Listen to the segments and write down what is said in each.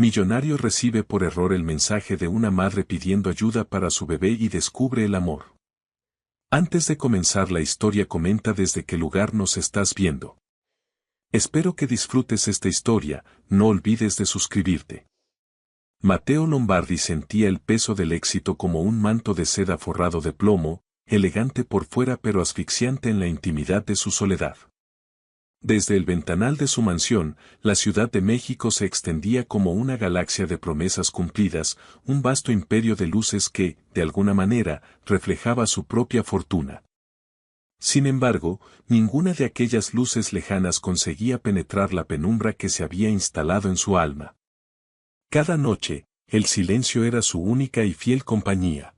Millonario recibe por error el mensaje de una madre pidiendo ayuda para su bebé y descubre el amor. Antes de comenzar la historia, comenta desde qué lugar nos estás viendo. Espero que disfrutes esta historia, no olvides de suscribirte. Matteo Lombardi sentía el peso del éxito como un manto de seda forrado de plomo, elegante por fuera pero asfixiante en la intimidad de su soledad. Desde el ventanal de su mansión, la Ciudad de México se extendía como una galaxia de promesas cumplidas, un vasto imperio de luces que, de alguna manera, reflejaba su propia fortuna. Sin embargo, ninguna de aquellas luces lejanas conseguía penetrar la penumbra que se había instalado en su alma. Cada noche, el silencio era su única y fiel compañía.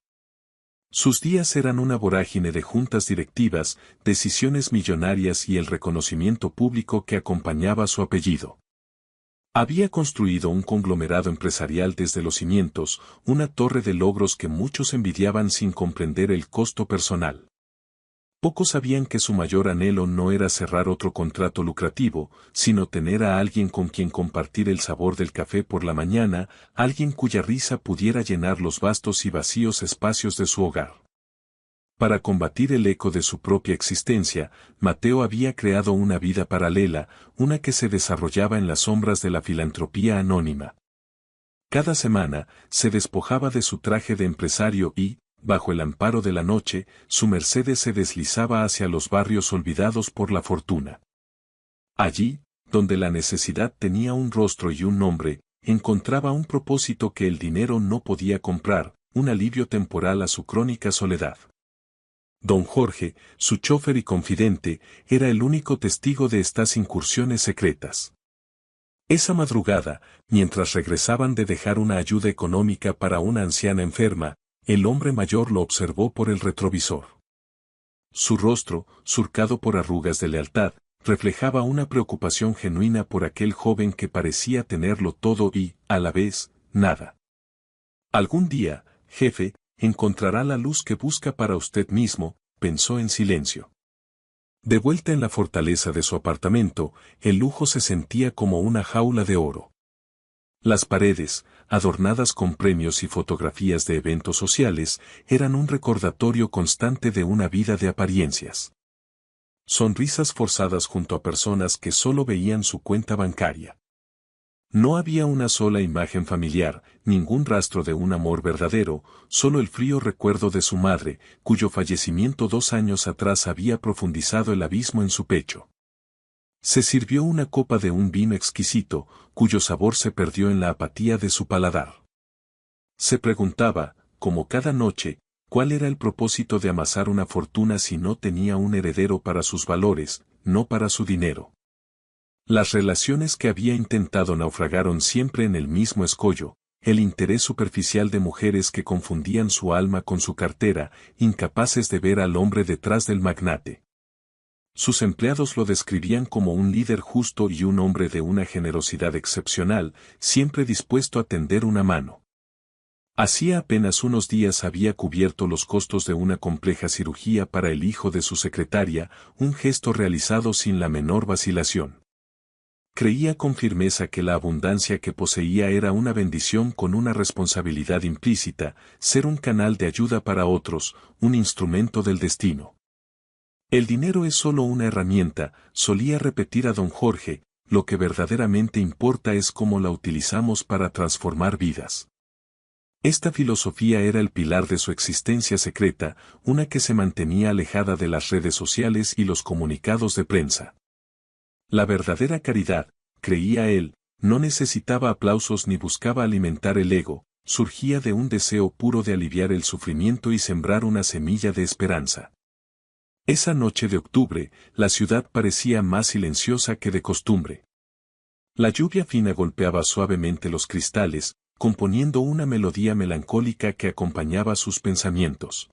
Sus días eran una vorágine de juntas directivas, decisiones millonarias y el reconocimiento público que acompañaba su apellido. Había construido un conglomerado empresarial desde los cimientos, una torre de logros que muchos envidiaban sin comprender el costo personal. Pocos sabían que su mayor anhelo no era cerrar otro contrato lucrativo, sino tener a alguien con quien compartir el sabor del café por la mañana, alguien cuya risa pudiera llenar los vastos y vacíos espacios de su hogar. Para combatir el eco de su propia existencia, Matteo había creado una vida paralela, una que se desarrollaba en las sombras de la filantropía anónima. Cada semana, se despojaba de su traje de empresario y, bajo el amparo de la noche, su Mercedes se deslizaba hacia los barrios olvidados por la fortuna. Allí, donde la necesidad tenía un rostro y un nombre, encontraba un propósito que el dinero no podía comprar, un alivio temporal a su crónica soledad. Don Jorge, su chofer y confidente, era el único testigo de estas incursiones secretas. Esa madrugada, mientras regresaban de dejar una ayuda económica para una anciana enferma, el hombre mayor lo observó por el retrovisor. Su rostro, surcado por arrugas de lealtad, reflejaba una preocupación genuina por aquel joven que parecía tenerlo todo y, a la vez, nada. Algún día, jefe, encontrará la luz que busca para usted mismo, pensó en silencio. De vuelta en la fortaleza de su apartamento, el lujo se sentía como una jaula de oro. Las paredes, adornadas con premios y fotografías de eventos sociales, eran un recordatorio constante de una vida de apariencias. Sonrisas forzadas junto a personas que solo veían su cuenta bancaria. No había una sola imagen familiar, ningún rastro de un amor verdadero, solo el frío recuerdo de su madre, cuyo fallecimiento 2 años atrás había profundizado el abismo en su pecho. Se sirvió una copa de un vino exquisito, cuyo sabor se perdió en la apatía de su paladar. Se preguntaba, como cada noche, cuál era el propósito de amasar una fortuna si no tenía un heredero para sus valores, no para su dinero. Las relaciones que había intentado naufragaron siempre en el mismo escollo, el interés superficial de mujeres que confundían su alma con su cartera, incapaces de ver al hombre detrás del magnate. Sus empleados lo describían como un líder justo y un hombre de una generosidad excepcional, siempre dispuesto a tender una mano. Hacía apenas unos días había cubierto los costos de una compleja cirugía para el hijo de su secretaria, un gesto realizado sin la menor vacilación. Creía con firmeza que la abundancia que poseía era una bendición con una responsabilidad implícita, ser un canal de ayuda para otros, un instrumento del destino. El dinero es solo una herramienta, solía repetir a don Jorge, lo que verdaderamente importa es cómo la utilizamos para transformar vidas. Esta filosofía era el pilar de su existencia secreta, una que se mantenía alejada de las redes sociales y los comunicados de prensa. La verdadera caridad, creía él, no necesitaba aplausos ni buscaba alimentar el ego, surgía de un deseo puro de aliviar el sufrimiento y sembrar una semilla de esperanza. Esa noche de octubre, la ciudad parecía más silenciosa que de costumbre. La lluvia fina golpeaba suavemente los cristales, componiendo una melodía melancólica que acompañaba sus pensamientos.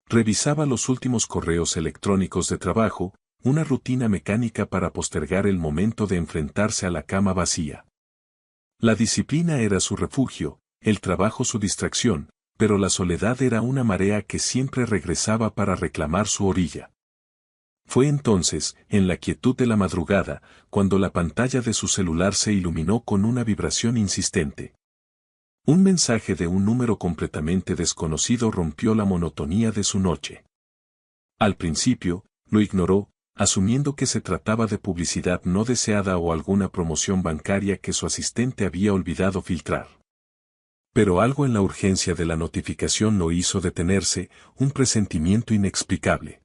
Revisaba los últimos correos electrónicos de trabajo, una rutina mecánica para postergar el momento de enfrentarse a la cama vacía. La disciplina era su refugio, el trabajo su distracción, pero la soledad era una marea que siempre regresaba para reclamar su orilla. Fue entonces, en la quietud de la madrugada, cuando la pantalla de su celular se iluminó con una vibración insistente. Un mensaje de un número completamente desconocido rompió la monotonía de su noche. Al principio, lo ignoró, asumiendo que se trataba de publicidad no deseada o alguna promoción bancaria que su asistente había olvidado filtrar. Pero algo en la urgencia de la notificación lo hizo detenerse, un presentimiento inexplicable.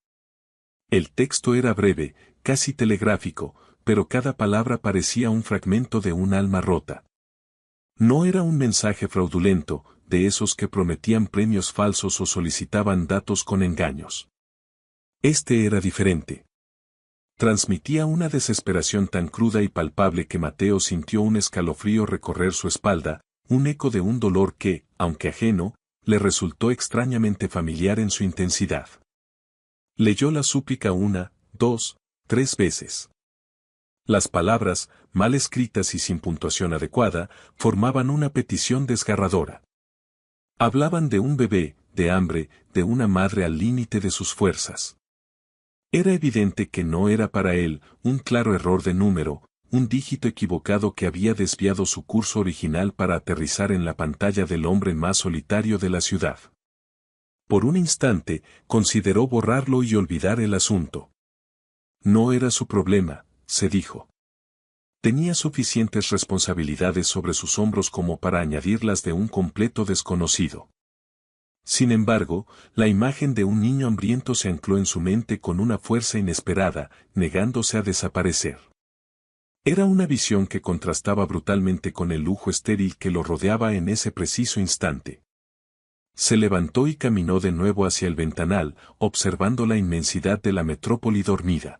El texto era breve, casi telegráfico, pero cada palabra parecía un fragmento de un alma rota. No era un mensaje fraudulento, de esos que prometían premios falsos o solicitaban datos con engaños. Este era diferente. Transmitía una desesperación tan cruda y palpable que Mateo sintió un escalofrío recorrer su espalda, un eco de un dolor que, aunque ajeno, le resultó extrañamente familiar en su intensidad. Leyó la súplica 1, 2, 3 veces. Las palabras, mal escritas y sin puntuación adecuada, formaban una petición desgarradora. Hablaban de un bebé, de hambre, de una madre al límite de sus fuerzas. Era evidente que no era para él, un claro error de número, un dígito equivocado que había desviado su curso original para aterrizar en la pantalla del hombre más solitario de la ciudad. Por un instante, consideró borrarlo y olvidar el asunto. No era su problema, se dijo. Tenía suficientes responsabilidades sobre sus hombros como para añadirlas de un completo desconocido. Sin embargo, la imagen de un niño hambriento se ancló en su mente con una fuerza inesperada, negándose a desaparecer. Era una visión que contrastaba brutalmente con el lujo estéril que lo rodeaba en ese preciso instante. Se levantó y caminó de nuevo hacia el ventanal, observando la inmensidad de la metrópoli dormida.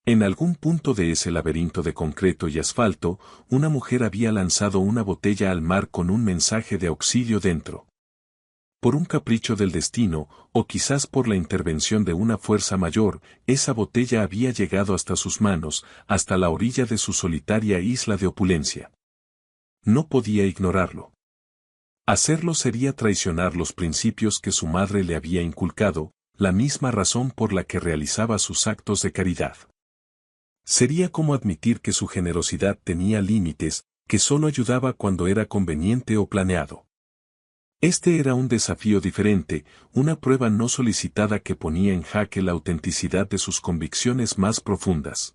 En algún punto de ese laberinto de concreto y asfalto, una mujer había lanzado una botella al mar con un mensaje de auxilio dentro. Por un capricho del destino, o quizás por la intervención de una fuerza mayor, esa botella había llegado hasta sus manos, hasta la orilla de su solitaria isla de opulencia. No podía ignorarlo. Hacerlo sería traicionar los principios que su madre le había inculcado, la misma razón por la que realizaba sus actos de caridad. Sería como admitir que su generosidad tenía límites, que solo ayudaba cuando era conveniente o planeado. Este era un desafío diferente, una prueba no solicitada que ponía en jaque la autenticidad de sus convicciones más profundas.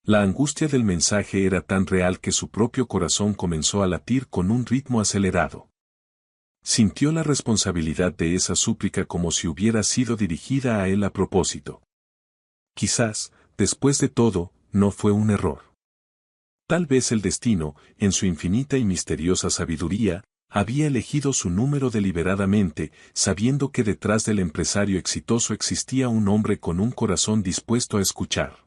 La angustia del mensaje era tan real que su propio corazón comenzó a latir con un ritmo acelerado. Sintió la responsabilidad de esa súplica como si hubiera sido dirigida a él a propósito. Quizás, después de todo, no fue un error. Tal vez el destino, en su infinita y misteriosa sabiduría, había elegido su número deliberadamente, sabiendo que detrás del empresario exitoso existía un hombre con un corazón dispuesto a escuchar.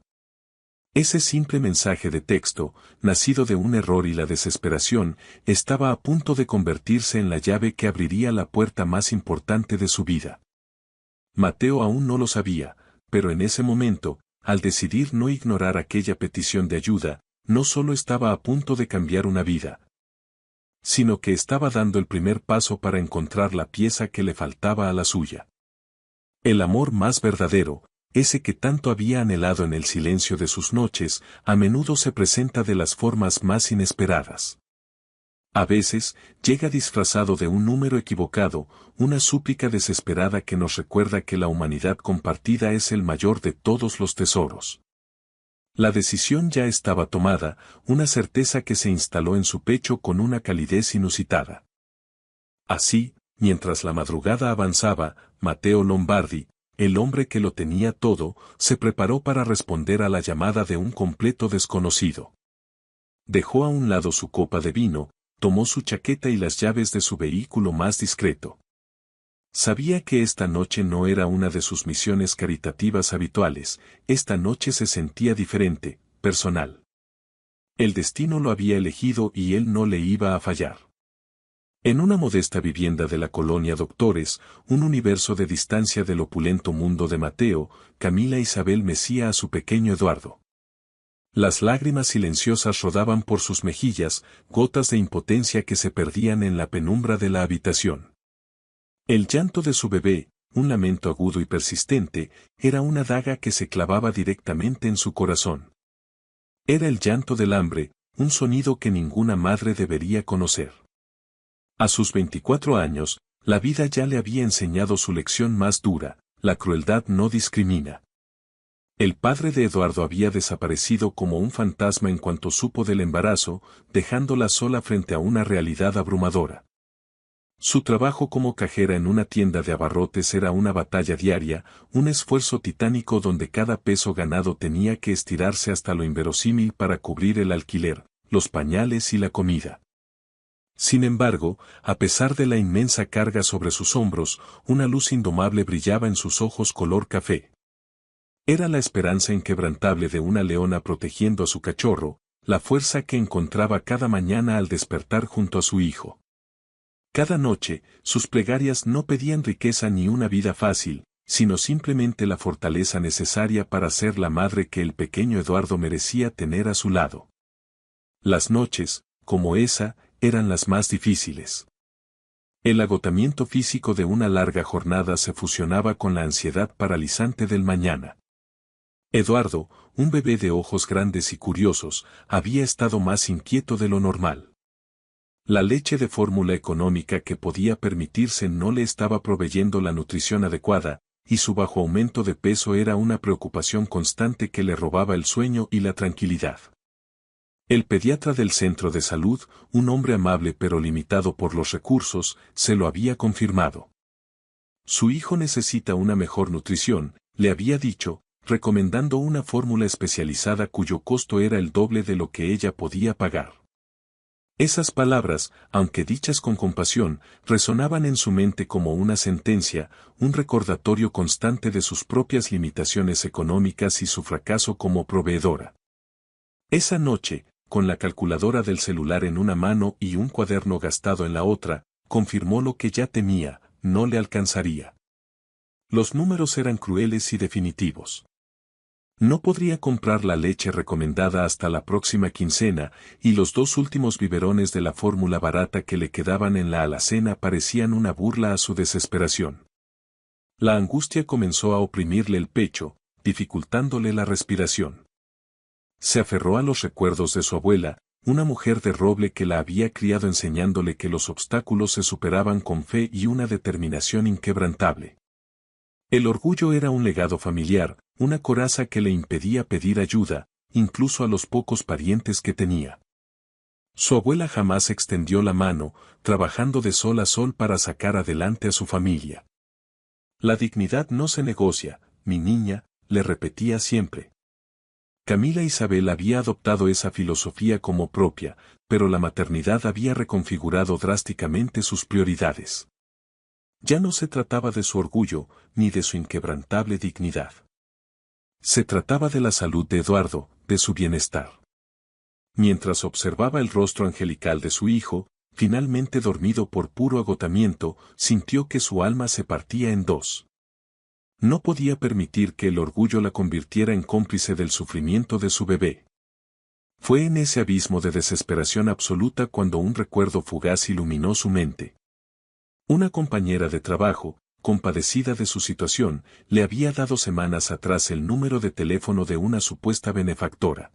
Ese simple mensaje de texto, nacido de un error y la desesperación, estaba a punto de convertirse en la llave que abriría la puerta más importante de su vida. Mateo aún no lo sabía, pero en ese momento, al decidir no ignorar aquella petición de ayuda, no solo estaba a punto de cambiar una vida, sino que estaba dando el primer paso para encontrar la pieza que le faltaba a la suya. El amor más verdadero, ese que tanto había anhelado en el silencio de sus noches, a menudo se presenta de las formas más inesperadas. A veces, llega disfrazado de un número equivocado, una súplica desesperada que nos recuerda que la humanidad compartida es el mayor de todos los tesoros. La decisión ya estaba tomada, una certeza que se instaló en su pecho con una calidez inusitada. Así, mientras la madrugada avanzaba, Mateo Lombardi, el hombre que lo tenía todo, se preparó para responder a la llamada de un completo desconocido. Dejó a un lado su copa de vino, tomó su chaqueta y las llaves de su vehículo más discreto. Sabía que esta noche no era una de sus misiones caritativas habituales, esta noche se sentía diferente, personal. El destino lo había elegido y él no le iba a fallar. En una modesta vivienda de la colonia Doctores, un universo de distancia del opulento mundo de Mateo, Camila Isabel mecía a su pequeño Eduardo. Las lágrimas silenciosas rodaban por sus mejillas, gotas de impotencia que se perdían en la penumbra de la habitación. El llanto de su bebé, un lamento agudo y persistente, era una daga que se clavaba directamente en su corazón. Era el llanto del hambre, un sonido que ninguna madre debería conocer. A sus 24 años, la vida ya le había enseñado su lección más dura: la crueldad no discrimina. El padre de Eduardo había desaparecido como un fantasma en cuanto supo del embarazo, dejándola sola frente a una realidad abrumadora. Su trabajo como cajera en una tienda de abarrotes era una batalla diaria, un esfuerzo titánico donde cada peso ganado tenía que estirarse hasta lo inverosímil para cubrir el alquiler, los pañales y la comida. Sin embargo, a pesar de la inmensa carga sobre sus hombros, una luz indomable brillaba en sus ojos color café. Era la esperanza inquebrantable de una leona protegiendo a su cachorro, la fuerza que encontraba cada mañana al despertar junto a su hijo. Cada noche, sus plegarias no pedían riqueza ni una vida fácil, sino simplemente la fortaleza necesaria para ser la madre que el pequeño Eduardo merecía tener a su lado. Las noches, como esa, eran las más difíciles. El agotamiento físico de una larga jornada se fusionaba con la ansiedad paralizante del mañana. Eduardo, un bebé de ojos grandes y curiosos, había estado más inquieto de lo normal. La leche de fórmula económica que podía permitirse no le estaba proveyendo la nutrición adecuada, y su bajo aumento de peso era una preocupación constante que le robaba el sueño y la tranquilidad. El pediatra del centro de salud, un hombre amable pero limitado por los recursos, se lo había confirmado. Su hijo necesita una mejor nutrición, le había dicho, recomendando una fórmula especializada cuyo costo era el doble de lo que ella podía pagar. Esas palabras, aunque dichas con compasión, resonaban en su mente como una sentencia, un recordatorio constante de sus propias limitaciones económicas y su fracaso como proveedora. Esa noche, con la calculadora del celular en una mano y un cuaderno gastado en la otra, confirmó lo que ya temía: no le alcanzaría. Los números eran crueles y definitivos. No podría comprar la leche recomendada hasta la próxima quincena, y los 2 últimos biberones de la fórmula barata que le quedaban en la alacena parecían una burla a su desesperación. La angustia comenzó a oprimirle el pecho, dificultándole la respiración. Se aferró a los recuerdos de su abuela, una mujer de roble que la había criado enseñándole que los obstáculos se superaban con fe y una determinación inquebrantable. El orgullo era un legado familiar, una coraza que le impedía pedir ayuda, incluso a los pocos parientes que tenía. Su abuela jamás extendió la mano, trabajando de sol a sol para sacar adelante a su familia. La dignidad no se negocia, mi niña, le repetía siempre. Camila Isabel había adoptado esa filosofía como propia, pero la maternidad había reconfigurado drásticamente sus prioridades. Ya no se trataba de su orgullo, ni de su inquebrantable dignidad. Se trataba de la salud de Eduardo, de su bienestar. Mientras observaba el rostro angelical de su hijo, finalmente dormido por puro agotamiento, sintió que su alma se partía en dos. No podía permitir que el orgullo la convirtiera en cómplice del sufrimiento de su bebé. Fue en ese abismo de desesperación absoluta cuando un recuerdo fugaz iluminó su mente. Una compañera de trabajo, compadecida de su situación, le había dado semanas atrás el número de teléfono de una supuesta benefactora.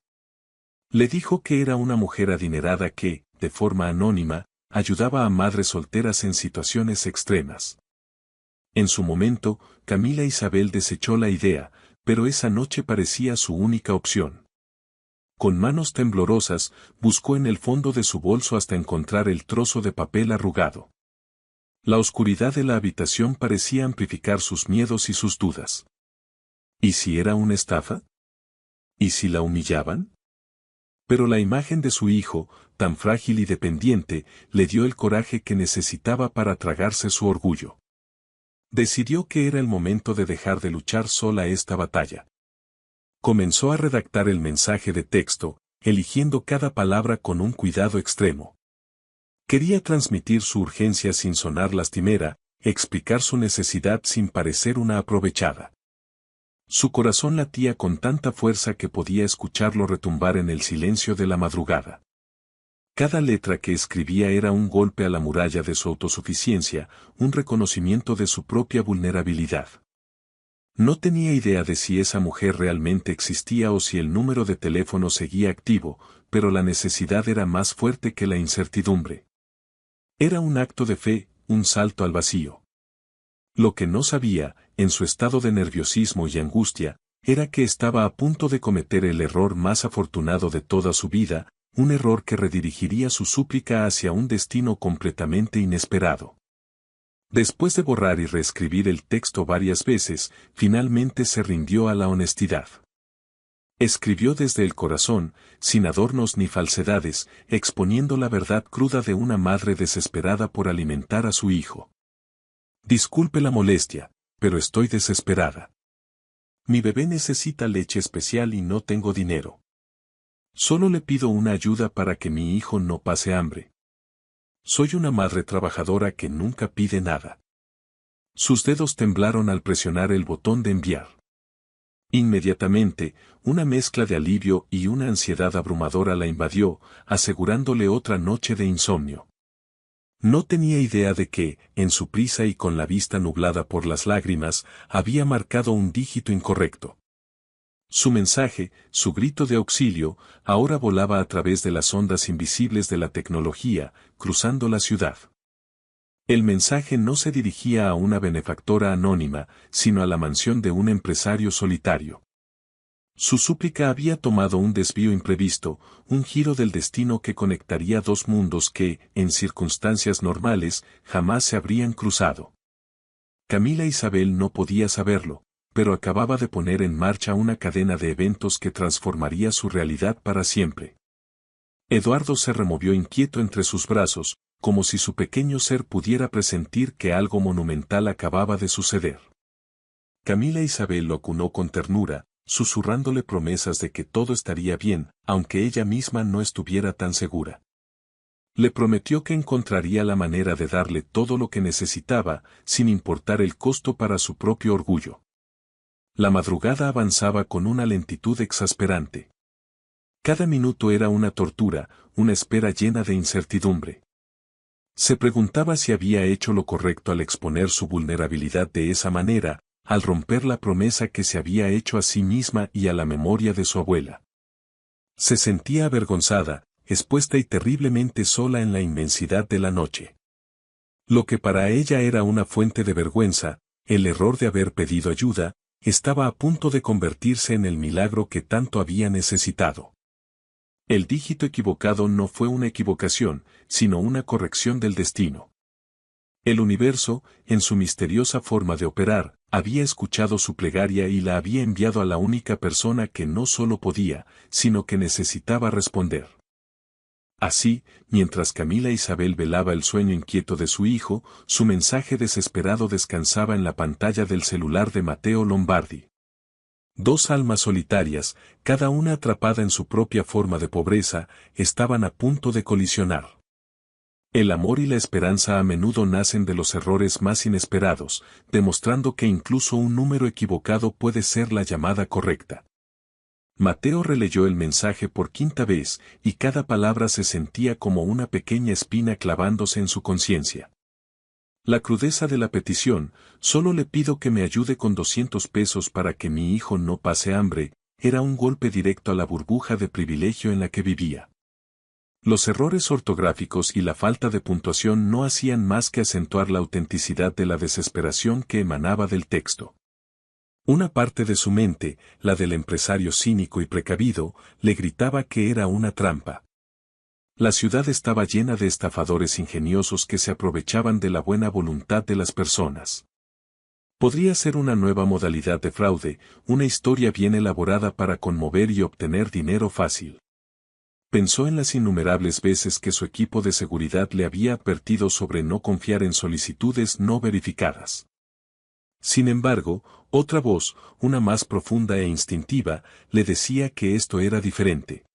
Le dijo que era una mujer adinerada que, de forma anónima, ayudaba a madres solteras en situaciones extremas. En su momento, Camila Isabel desechó la idea, pero esa noche parecía su única opción. Con manos temblorosas, buscó en el fondo de su bolso hasta encontrar el trozo de papel arrugado. La oscuridad de la habitación parecía amplificar sus miedos y sus dudas. ¿Y si era una estafa? ¿Y si la humillaban? Pero la imagen de su hijo, tan frágil y dependiente, le dio el coraje que necesitaba para tragarse su orgullo. Decidió que era el momento de dejar de luchar sola esta batalla. Comenzó a redactar el mensaje de texto, eligiendo cada palabra con un cuidado extremo. Quería transmitir su urgencia sin sonar lastimera, explicar su necesidad sin parecer una aprovechada. Su corazón latía con tanta fuerza que podía escucharlo retumbar en el silencio de la madrugada. Cada letra que escribía era un golpe a la muralla de su autosuficiencia, un reconocimiento de su propia vulnerabilidad. No tenía idea de si esa mujer realmente existía o si el número de teléfono seguía activo, pero la necesidad era más fuerte que la incertidumbre. Era un acto de fe, un salto al vacío. Lo que no sabía, en su estado de nerviosismo y angustia, era que estaba a punto de cometer el error más afortunado de toda su vida, un error que redirigiría su súplica hacia un destino completamente inesperado. Después de borrar y reescribir el texto varias veces, finalmente se rindió a la honestidad. Escribió desde el corazón, sin adornos ni falsedades, exponiendo la verdad cruda de una madre desesperada por alimentar a su hijo. Disculpe la molestia, pero estoy desesperada. Mi bebé necesita leche especial y no tengo dinero. Solo le pido una ayuda para que mi hijo no pase hambre. Soy una madre trabajadora que nunca pide nada. Sus dedos temblaron al presionar el botón de enviar. Inmediatamente, una mezcla de alivio y una ansiedad abrumadora la invadió, asegurándole otra noche de insomnio. No tenía idea de que, en su prisa y con la vista nublada por las lágrimas, había marcado un dígito incorrecto. Su mensaje, su grito de auxilio, ahora volaba a través de las ondas invisibles de la tecnología, cruzando la ciudad. El mensaje no se dirigía a una benefactora anónima, sino a la mansión de un empresario solitario. Su súplica había tomado un desvío imprevisto, un giro del destino que conectaría dos mundos que, en circunstancias normales, jamás se habrían cruzado. Camila Isabel no podía saberlo, pero acababa de poner en marcha una cadena de eventos que transformaría su realidad para siempre. Eduardo se removió inquieto entre sus brazos, como si su pequeño ser pudiera presentir que algo monumental acababa de suceder. Camila Isabel lo acunó con ternura, susurrándole promesas de que todo estaría bien, aunque ella misma no estuviera tan segura. Le prometió que encontraría la manera de darle todo lo que necesitaba, sin importar el costo para su propio orgullo. La madrugada avanzaba con una lentitud exasperante. Cada minuto era una tortura, una espera llena de incertidumbre. Se preguntaba si había hecho lo correcto al exponer su vulnerabilidad de esa manera, al romper la promesa que se había hecho a sí misma y a la memoria de su abuela. Se sentía avergonzada, expuesta y terriblemente sola en la inmensidad de la noche. Lo que para ella era una fuente de vergüenza, el error de haber pedido ayuda, estaba a punto de convertirse en el milagro que tanto había necesitado. El dígito equivocado no fue una equivocación, sino una corrección del destino. El universo, en su misteriosa forma de operar, había escuchado su plegaria y la había enviado a la única persona que no solo podía, sino que necesitaba responder. Así, mientras Camila Isabel velaba el sueño inquieto de su hijo, su mensaje desesperado descansaba en la pantalla del celular de Matteo Lombardi. Dos almas solitarias, cada una atrapada en su propia forma de pobreza, estaban a punto de colisionar. El amor y la esperanza a menudo nacen de los errores más inesperados, demostrando que incluso un número equivocado puede ser la llamada correcta. Mateo releyó el mensaje por quinta vez, y cada palabra se sentía como una pequeña espina clavándose en su conciencia. La crudeza de la petición, solo le pido que me ayude con 200 pesos para que mi hijo no pase hambre, era un golpe directo a la burbuja de privilegio en la que vivía. Los errores ortográficos y la falta de puntuación no hacían más que acentuar la autenticidad de la desesperación que emanaba del texto. Una parte de su mente, la del empresario cínico y precavido, le gritaba que era una trampa. La ciudad estaba llena de estafadores ingeniosos que se aprovechaban de la buena voluntad de las personas. Podría ser una nueva modalidad de fraude, una historia bien elaborada para conmover y obtener dinero fácil. Pensó en las innumerables veces que su equipo de seguridad le había advertido sobre no confiar en solicitudes no verificadas. Sin embargo, otra voz, una más profunda e instintiva, le decía que esto era diferente.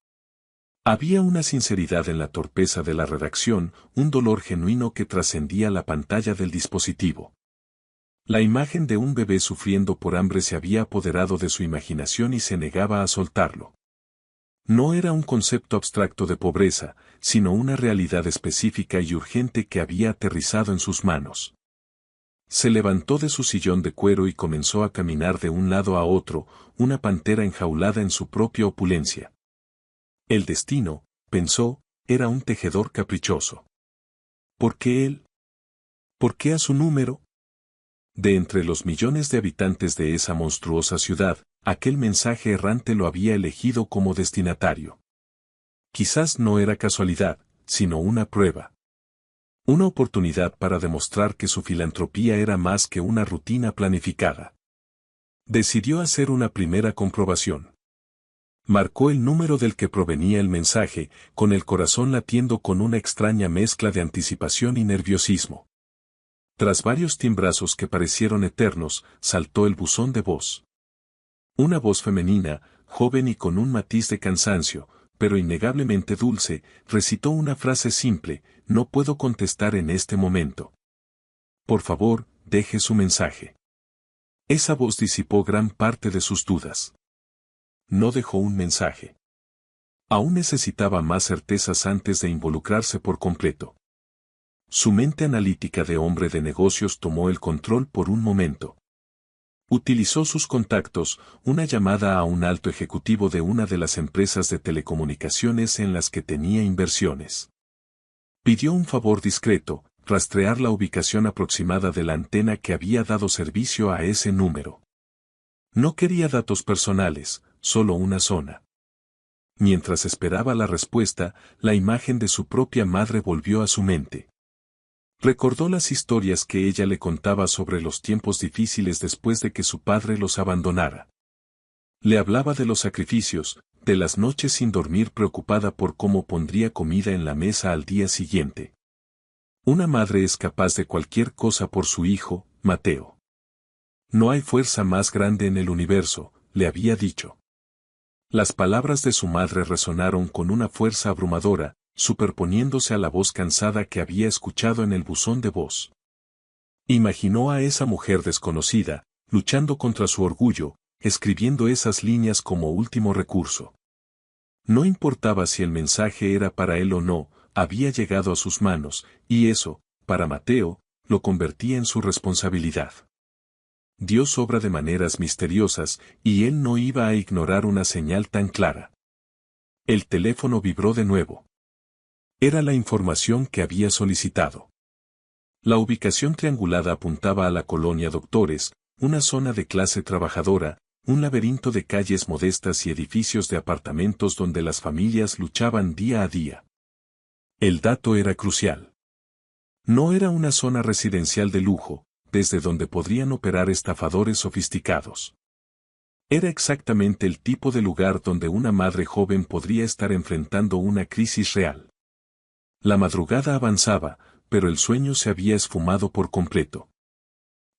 Había una sinceridad en la torpeza de la redacción, un dolor genuino que trascendía la pantalla del dispositivo. La imagen de un bebé sufriendo por hambre se había apoderado de su imaginación y se negaba a soltarlo. No era un concepto abstracto de pobreza, sino una realidad específica y urgente que había aterrizado en sus manos. Se levantó de su sillón de cuero y comenzó a caminar de un lado a otro, una pantera enjaulada en su propia opulencia. El destino, pensó, era un tejedor caprichoso. ¿Por qué él? ¿Por qué a su número? De entre los millones de habitantes de esa monstruosa ciudad, aquel mensaje errante lo había elegido como destinatario. Quizás no era casualidad, sino una prueba. Una oportunidad para demostrar que su filantropía era más que una rutina planificada. Decidió hacer una primera comprobación. Marcó el número del que provenía el mensaje, con el corazón latiendo con una extraña mezcla de anticipación y nerviosismo. Tras varios timbrazos que parecieron eternos, saltó el buzón de voz. Una voz femenina, joven y con un matiz de cansancio, pero innegablemente dulce, recitó una frase simple: no puedo contestar en este momento. Por favor, deje su mensaje. Esa voz disipó gran parte de sus dudas. No dejó un mensaje. Aún necesitaba más certezas antes de involucrarse por completo. Su mente analítica de hombre de negocios tomó el control por un momento. Utilizó sus contactos, una llamada a un alto ejecutivo de una de las empresas de telecomunicaciones en las que tenía inversiones. Pidió un favor discreto: rastrear la ubicación aproximada de la antena que había dado servicio a ese número. No quería datos personales, solo una zona. Mientras esperaba la respuesta, la imagen de su propia madre volvió a su mente. Recordó las historias que ella le contaba sobre los tiempos difíciles después de que su padre los abandonara. Le hablaba de los sacrificios, de las noches sin dormir preocupada por cómo pondría comida en la mesa al día siguiente. Una madre es capaz de cualquier cosa por su hijo, Mateo. No hay fuerza más grande en el universo, le había dicho. Las palabras de su madre resonaron con una fuerza abrumadora, superponiéndose a la voz cansada que había escuchado en el buzón de voz. Imaginó a esa mujer desconocida, luchando contra su orgullo, escribiendo esas líneas como último recurso. No importaba si el mensaje era para él o no, había llegado a sus manos, y eso, para Mateo, lo convertía en su responsabilidad. Dios obra de maneras misteriosas, y él no iba a ignorar una señal tan clara. El teléfono vibró de nuevo. Era la información que había solicitado. La ubicación triangulada apuntaba a la colonia Doctores, una zona de clase trabajadora, un laberinto de calles modestas y edificios de apartamentos donde las familias luchaban día a día. El dato era crucial. No era una zona residencial de lujo, desde donde podrían operar estafadores sofisticados. Era exactamente el tipo de lugar donde una madre joven podría estar enfrentando una crisis real. La madrugada avanzaba, pero el sueño se había esfumado por completo.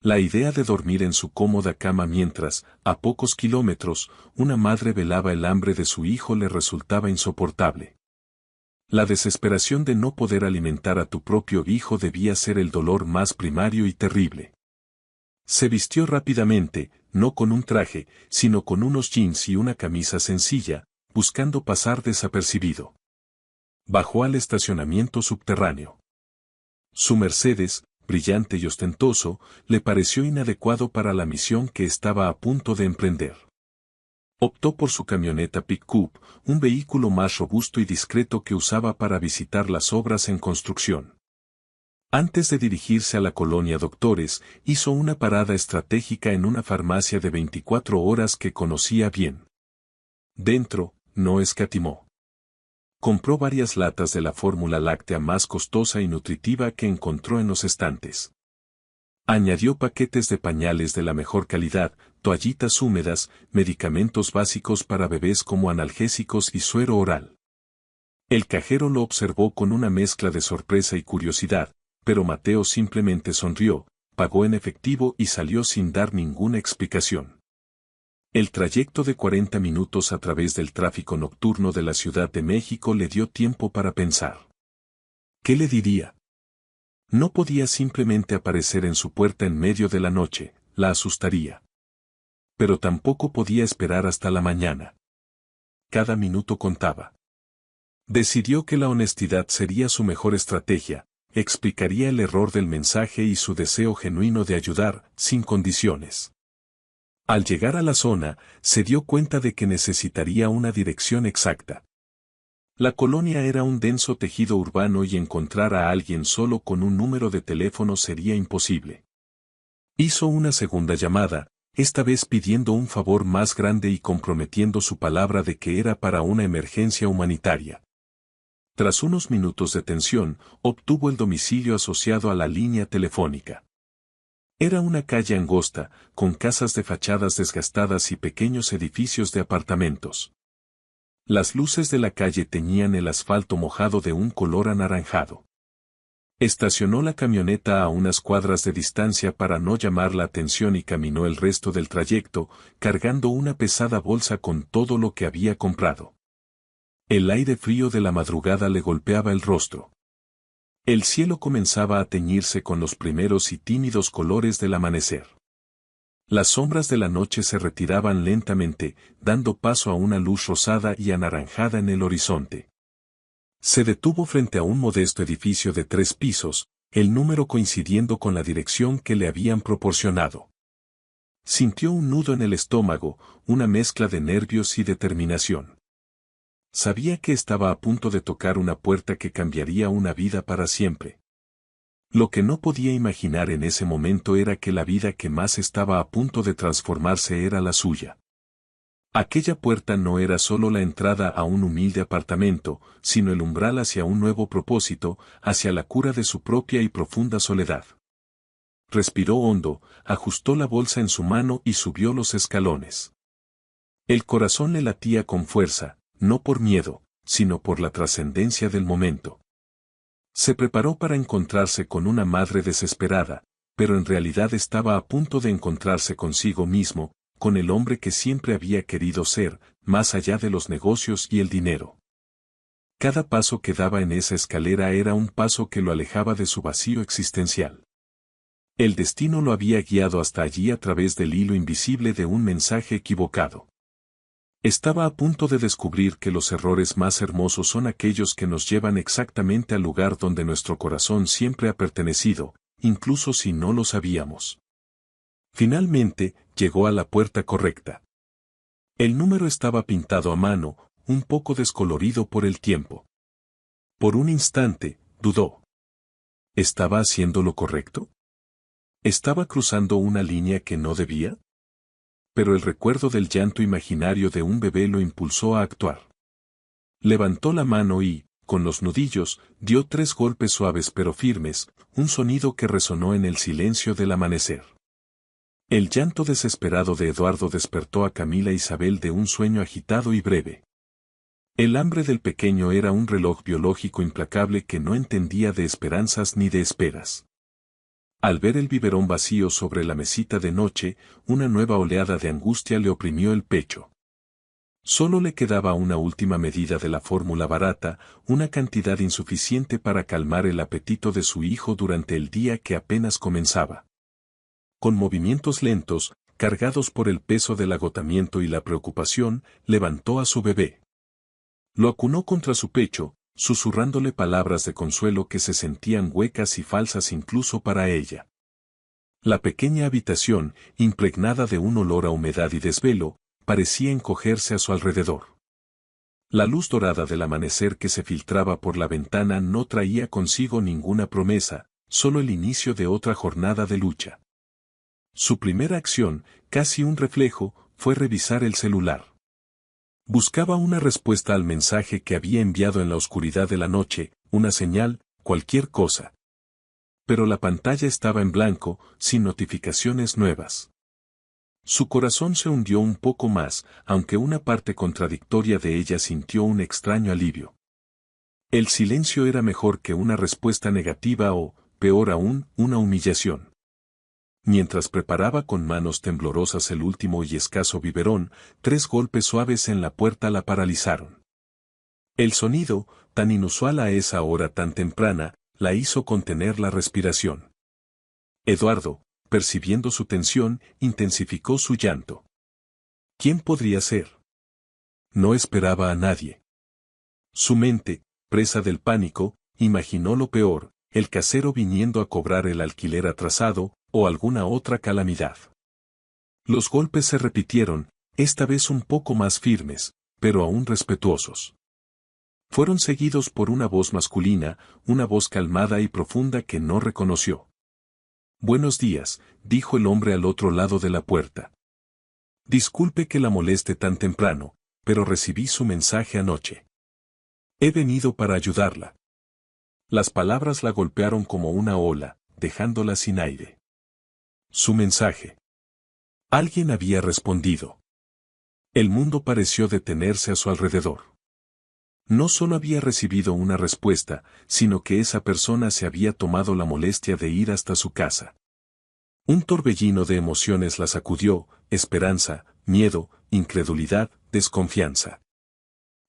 La idea de dormir en su cómoda cama mientras, a pocos kilómetros, una madre velaba el hambre de su hijo le resultaba insoportable. La desesperación de no poder alimentar a tu propio hijo debía ser el dolor más primario y terrible. Se vistió rápidamente, no con un traje, sino con unos jeans y una camisa sencilla, buscando pasar desapercibido. Bajó al estacionamiento subterráneo. Su Mercedes, brillante y ostentoso, le pareció inadecuado para la misión que estaba a punto de emprender. Optó por su camioneta pick-up, un vehículo más robusto y discreto que usaba para visitar las obras en construcción. Antes de dirigirse a la colonia Doctores, hizo una parada estratégica en una farmacia de 24 horas que conocía bien. Dentro, no escatimó. Compró varias latas de la fórmula láctea más costosa y nutritiva que encontró en los estantes. Añadió paquetes de pañales de la mejor calidad, toallitas húmedas, medicamentos básicos para bebés como analgésicos y suero oral. El cajero lo observó con una mezcla de sorpresa y curiosidad, pero Mateo simplemente sonrió, pagó en efectivo y salió sin dar ninguna explicación. El trayecto de 40 minutos a través del tráfico nocturno de la Ciudad de México le dio tiempo para pensar. ¿Qué le diría? No podía simplemente aparecer en su puerta en medio de la noche, la asustaría. Pero tampoco podía esperar hasta la mañana. cada minuto contaba. Decidió que la honestidad sería su mejor estrategia, explicaría el error del mensaje y su deseo genuino de ayudar, sin condiciones. Al llegar a la zona, se dio cuenta de que necesitaría una dirección exacta. La colonia era un denso tejido urbano y encontrar a alguien solo con un número de teléfono sería imposible. Hizo una segunda llamada, esta vez pidiendo un favor más grande y comprometiendo su palabra de que era para una emergencia humanitaria. Tras unos minutos de tensión, obtuvo el domicilio asociado a la línea telefónica. Era una calle angosta, con casas de fachadas desgastadas y pequeños edificios de apartamentos. Las luces de la calle teñían el asfalto mojado de un color anaranjado. Estacionó la camioneta a unas cuadras de distancia para no llamar la atención y caminó el resto del trayecto, cargando una pesada bolsa con todo lo que había comprado. El aire frío de la madrugada le golpeaba el rostro. El cielo comenzaba a teñirse con los primeros y tímidos colores del amanecer. Las sombras de la noche se retiraban lentamente, dando paso a una luz rosada y anaranjada en el horizonte. Se detuvo frente a un modesto edificio de 3 pisos, el número coincidiendo con la dirección que le habían proporcionado. Sintió un nudo en el estómago, una mezcla de nervios y determinación. Sabía que estaba a punto de tocar una puerta que cambiaría una vida para siempre. Lo que no podía imaginar en ese momento era que la vida que más estaba a punto de transformarse era la suya. Aquella puerta no era solo la entrada a un humilde apartamento, sino el umbral hacia un nuevo propósito, hacia la cura de su propia y profunda soledad. Respiró hondo, ajustó la bolsa en su mano y subió los escalones. El corazón le latía con fuerza, no por miedo, sino por la trascendencia del momento. Se preparó para encontrarse con una madre desesperada, pero en realidad estaba a punto de encontrarse consigo mismo, con el hombre que siempre había querido ser, más allá de los negocios y el dinero. Cada paso que daba en esa escalera era un paso que lo alejaba de su vacío existencial. El destino lo había guiado hasta allí a través del hilo invisible de un mensaje equivocado. Estaba a punto de descubrir que los errores más hermosos son aquellos que nos llevan exactamente al lugar donde nuestro corazón siempre ha pertenecido, incluso si no lo sabíamos. Finalmente, llegó a la puerta correcta. El número estaba pintado a mano, un poco descolorido por el tiempo. Por un instante, dudó. ¿Estaba haciendo lo correcto? ¿Estaba cruzando una línea que no debía? Pero el recuerdo del llanto imaginario de un bebé lo impulsó a actuar. Levantó la mano y, con los nudillos, dio 3 golpes suaves pero firmes, un sonido que resonó en el silencio del amanecer. El llanto desesperado de Eduardo despertó a Camila Isabel de un sueño agitado y breve. El hambre del pequeño era un reloj biológico implacable que no entendía de esperanzas ni de esperas. Al ver el biberón vacío sobre la mesita de noche, una nueva oleada de angustia le oprimió el pecho. Solo le quedaba una última medida de la fórmula barata, una cantidad insuficiente para calmar el apetito de su hijo durante el día que apenas comenzaba. Con movimientos lentos, cargados por el peso del agotamiento y la preocupación, levantó a su bebé. Lo acunó contra su pecho, susurrándole palabras de consuelo que se sentían huecas y falsas incluso para ella. La pequeña habitación, impregnada de un olor a humedad y desvelo, parecía encogerse a su alrededor. La luz dorada del amanecer que se filtraba por la ventana no traía consigo ninguna promesa, solo el inicio de otra jornada de lucha. Su primera acción, casi un reflejo, fue revisar el celular. Buscaba una respuesta al mensaje que había enviado en la oscuridad de la noche, una señal, cualquier cosa. Pero la pantalla estaba en blanco, sin notificaciones nuevas. Su corazón se hundió un poco más, aunque una parte contradictoria de ella sintió un extraño alivio. El silencio era mejor que una respuesta negativa o, peor aún, una humillación. Mientras preparaba con manos temblorosas el último y escaso biberón, 3 golpes suaves en la puerta la paralizaron. El sonido, tan inusual a esa hora tan temprana, la hizo contener la respiración. Eduardo, percibiendo su tensión, intensificó su llanto. ¿Quién podría ser? No esperaba a nadie. Su mente, presa del pánico, imaginó lo peor, el casero viniendo a cobrar el alquiler atrasado, o alguna otra calamidad. Los golpes se repitieron, esta vez un poco más firmes, pero aún respetuosos. Fueron seguidos por una voz masculina, una voz calmada y profunda que no reconoció. «Buenos días», dijo el hombre al otro lado de la puerta. «Disculpe que la moleste tan temprano, pero recibí su mensaje anoche. He venido para ayudarla». Las palabras la golpearon como una ola, dejándola sin aire. Su mensaje. Alguien había respondido. El mundo pareció detenerse a su alrededor. No solo había recibido una respuesta, sino que esa persona se había tomado la molestia de ir hasta su casa. Un torbellino de emociones la sacudió, esperanza, miedo, incredulidad, desconfianza.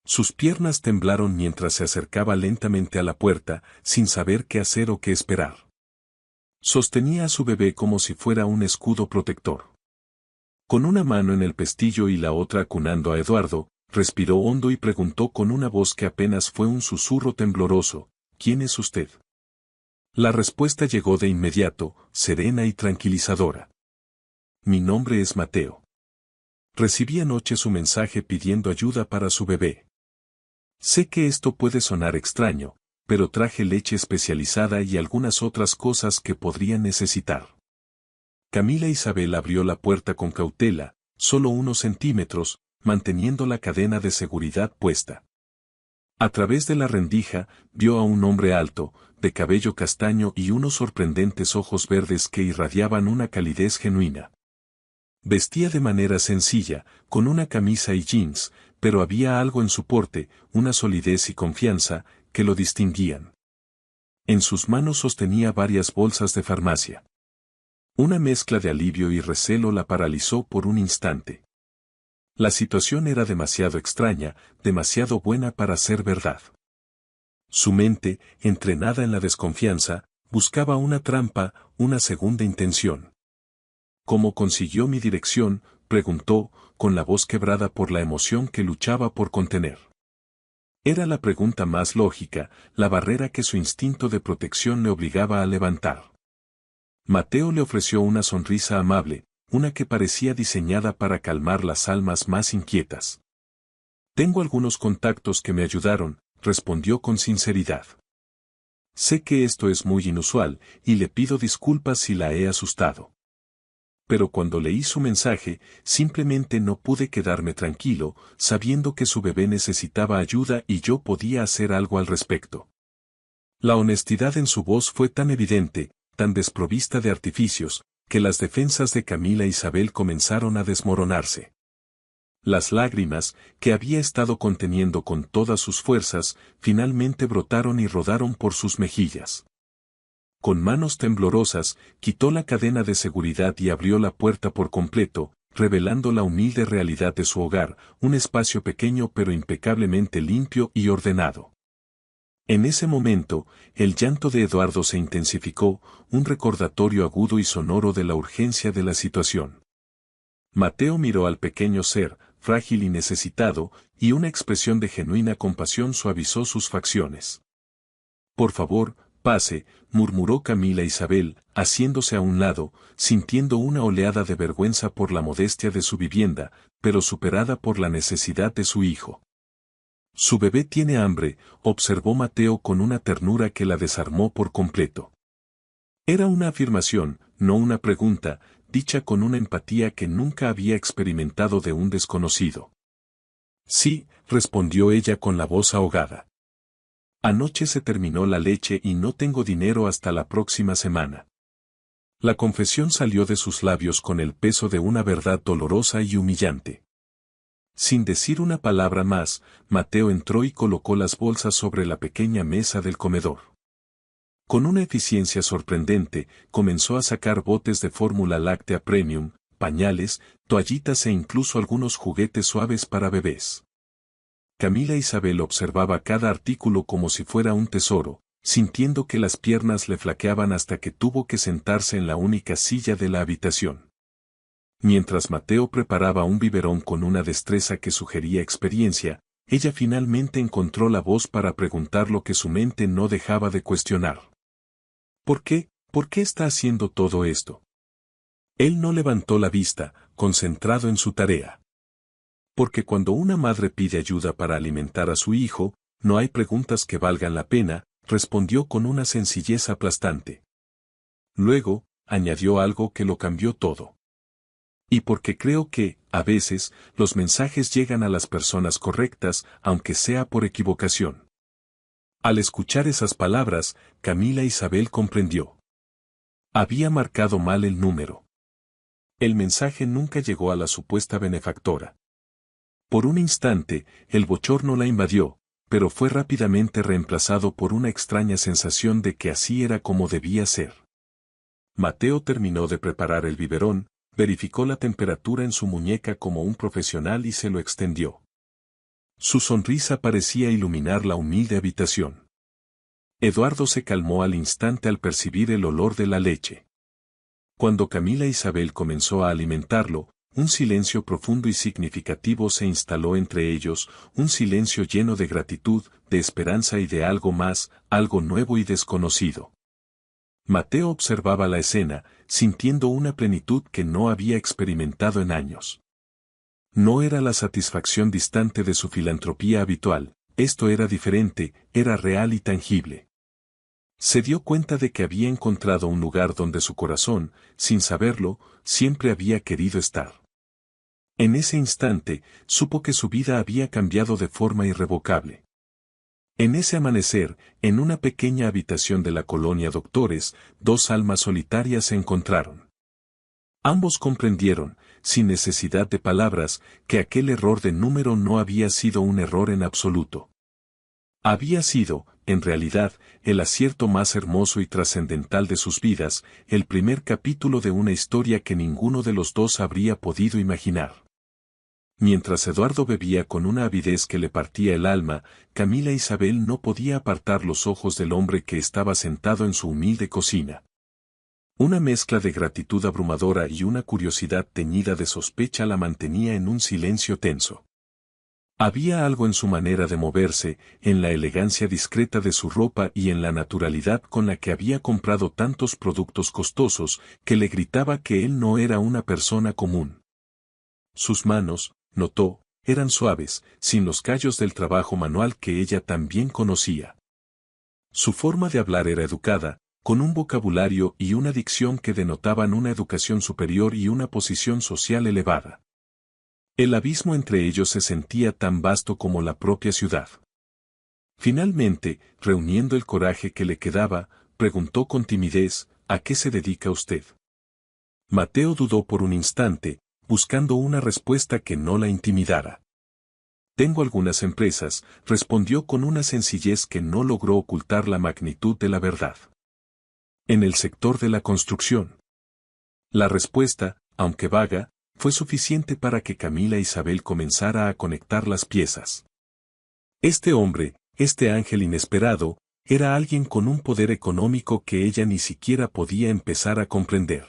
Sus piernas temblaron mientras se acercaba lentamente a la puerta, sin saber qué hacer o qué esperar. Sostenía a su bebé como si fuera un escudo protector. Con una mano en el pestillo y la otra acunando a Eduardo, respiró hondo y preguntó con una voz que apenas fue un susurro tembloroso, «¿Quién es usted?». La respuesta llegó de inmediato, serena y tranquilizadora. «Mi nombre es Mateo. Recibí anoche su mensaje pidiendo ayuda para su bebé. Sé que esto puede sonar extraño, pero traje leche especializada y algunas otras cosas que podrían necesitar». Camila Isabel abrió la puerta con cautela, solo unos centímetros, manteniendo la cadena de seguridad puesta. A través de la rendija, vio a un hombre alto, de cabello castaño y unos sorprendentes ojos verdes que irradiaban una calidez genuina. Vestía de manera sencilla, con una camisa y jeans, pero había algo en su porte, una solidez y confianza, que lo distinguían. En sus manos sostenía varias bolsas de farmacia. Una mezcla de alivio y recelo la paralizó por un instante. La situación era demasiado extraña, demasiado buena para ser verdad. Su mente, entrenada en la desconfianza, buscaba una trampa, una segunda intención. «¿Cómo consiguió mi dirección?», preguntó, con la voz quebrada por la emoción que luchaba por contener. Era la pregunta más lógica, la barrera que su instinto de protección le obligaba a levantar. Mateo le ofreció una sonrisa amable, una que parecía diseñada para calmar las almas más inquietas. «Tengo algunos contactos que me ayudaron», respondió con sinceridad. «Sé que esto es muy inusual, y le pido disculpas si la he asustado. Pero cuando leí su mensaje, simplemente no pude quedarme tranquilo, sabiendo que su bebé necesitaba ayuda y yo podía hacer algo al respecto». La honestidad en su voz fue tan evidente, tan desprovista de artificios, que las defensas de Camila Isabel comenzaron a desmoronarse. Las lágrimas, que había estado conteniendo con todas sus fuerzas, finalmente brotaron y rodaron por sus mejillas. Con manos temblorosas, quitó la cadena de seguridad y abrió la puerta por completo, revelando la humilde realidad de su hogar, un espacio pequeño pero impecablemente limpio y ordenado. En ese momento, el llanto de Eduardo se intensificó, un recordatorio agudo y sonoro de la urgencia de la situación. Mateo miró al pequeño ser, frágil y necesitado, y una expresión de genuina compasión suavizó sus facciones. «Por favor, pase», murmuró Camila Isabel, haciéndose a un lado, sintiendo una oleada de vergüenza por la modestia de su vivienda, pero superada por la necesidad de su hijo. «Su bebé tiene hambre», observó Mateo con una ternura que la desarmó por completo. Era una afirmación, no una pregunta, dicha con una empatía que nunca había experimentado de un desconocido. «Sí», respondió ella con la voz ahogada. «Anoche se terminó la leche y no tengo dinero hasta la próxima semana». La confesión salió de sus labios con el peso de una verdad dolorosa y humillante. Sin decir una palabra más, Mateo entró y colocó las bolsas sobre la pequeña mesa del comedor. Con una eficiencia sorprendente, comenzó a sacar botes de fórmula láctea premium, pañales, toallitas e incluso algunos juguetes suaves para bebés. Camila Isabel observaba cada artículo como si fuera un tesoro, sintiendo que las piernas le flaqueaban hasta que tuvo que sentarse en la única silla de la habitación. Mientras Mateo preparaba un biberón con una destreza que sugería experiencia, ella finalmente encontró la voz para preguntar lo que su mente no dejaba de cuestionar. ¿Por qué? ¿Por qué está haciendo todo esto? Él no levantó la vista, concentrado en su tarea. Porque cuando una madre pide ayuda para alimentar a su hijo, no hay preguntas que valgan la pena, respondió con una sencillez aplastante. Luego, añadió algo que lo cambió todo. Y porque creo que, a veces, los mensajes llegan a las personas correctas, aunque sea por equivocación. Al escuchar esas palabras, Camila Isabel comprendió. Había marcado mal el número. El mensaje nunca llegó a la supuesta benefactora. Por un instante, el bochorno la invadió, pero fue rápidamente reemplazado por una extraña sensación de que así era como debía ser. Mateo terminó de preparar el biberón, verificó la temperatura en su muñeca como un profesional y se lo extendió. Su sonrisa parecía iluminar la humilde habitación. Eduardo se calmó al instante al percibir el olor de la leche. Cuando Camila Isabel comenzó a alimentarlo, un silencio profundo y significativo se instaló entre ellos, un silencio lleno de gratitud, de esperanza y de algo más, algo nuevo y desconocido. Mateo observaba la escena, sintiendo una plenitud que no había experimentado en años. No era la satisfacción distante de su filantropía habitual, esto era diferente, era real y tangible. Se dio cuenta de que había encontrado un lugar donde su corazón, sin saberlo, siempre había querido estar. En ese instante, supo que su vida había cambiado de forma irrevocable. En ese amanecer, en una pequeña habitación de la colonia Doctores, dos almas solitarias se encontraron. Ambos comprendieron, sin necesidad de palabras, que aquel error de número no había sido un error en absoluto. Había sido, en realidad, el acierto más hermoso y trascendental de sus vidas, el primer capítulo de una historia que ninguno de los dos habría podido imaginar. Mientras Eduardo bebía con una avidez que le partía el alma, Camila Isabel no podía apartar los ojos del hombre que estaba sentado en su humilde cocina. Una mezcla de gratitud abrumadora y una curiosidad teñida de sospecha la mantenía en un silencio tenso. Había algo en su manera de moverse, en la elegancia discreta de su ropa y en la naturalidad con la que había comprado tantos productos costosos, que le gritaba que él no era una persona común. Sus manos, notó, eran suaves, sin los callos del trabajo manual que ella también conocía. Su forma de hablar era educada, con un vocabulario y una dicción que denotaban una educación superior y una posición social elevada. El abismo entre ellos se sentía tan vasto como la propia ciudad. Finalmente, reuniendo el coraje que le quedaba, preguntó con timidez, ¿a qué se dedica usted? Mateo dudó por un instante, buscando una respuesta que no la intimidara. Tengo algunas empresas, respondió con una sencillez que no logró ocultar la magnitud de la verdad. En el sector de la construcción. La respuesta, aunque vaga, fue suficiente para que Camila Isabel comenzara a conectar las piezas. Este hombre, este ángel inesperado, era alguien con un poder económico que ella ni siquiera podía empezar a comprender.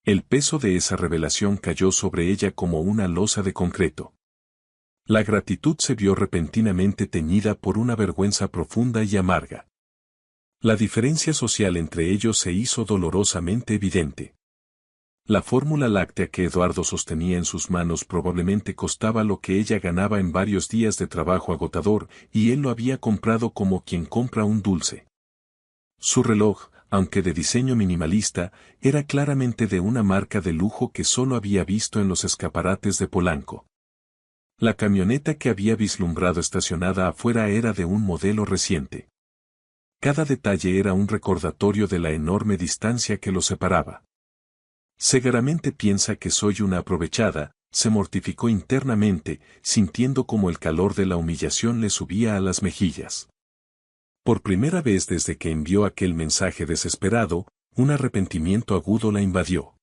El peso de esa revelación cayó sobre ella como una losa de concreto. La gratitud se vio repentinamente teñida por una vergüenza profunda y amarga. La diferencia social entre ellos se hizo dolorosamente evidente. La fórmula láctea que Eduardo sostenía en sus manos probablemente costaba lo que ella ganaba en varios días de trabajo agotador, y él lo había comprado como quien compra un dulce. Su reloj, aunque de diseño minimalista, era claramente de una marca de lujo que solo había visto en los escaparates de Polanco. La camioneta que había vislumbrado estacionada afuera era de un modelo reciente. Cada detalle era un recordatorio de la enorme distancia que los separaba. Seguramente piensa que soy una aprovechada, se mortificó internamente, sintiendo como el calor de la humillación le subía a las mejillas. Por primera vez desde que envió aquel mensaje desesperado, un arrepentimiento agudo la invadió.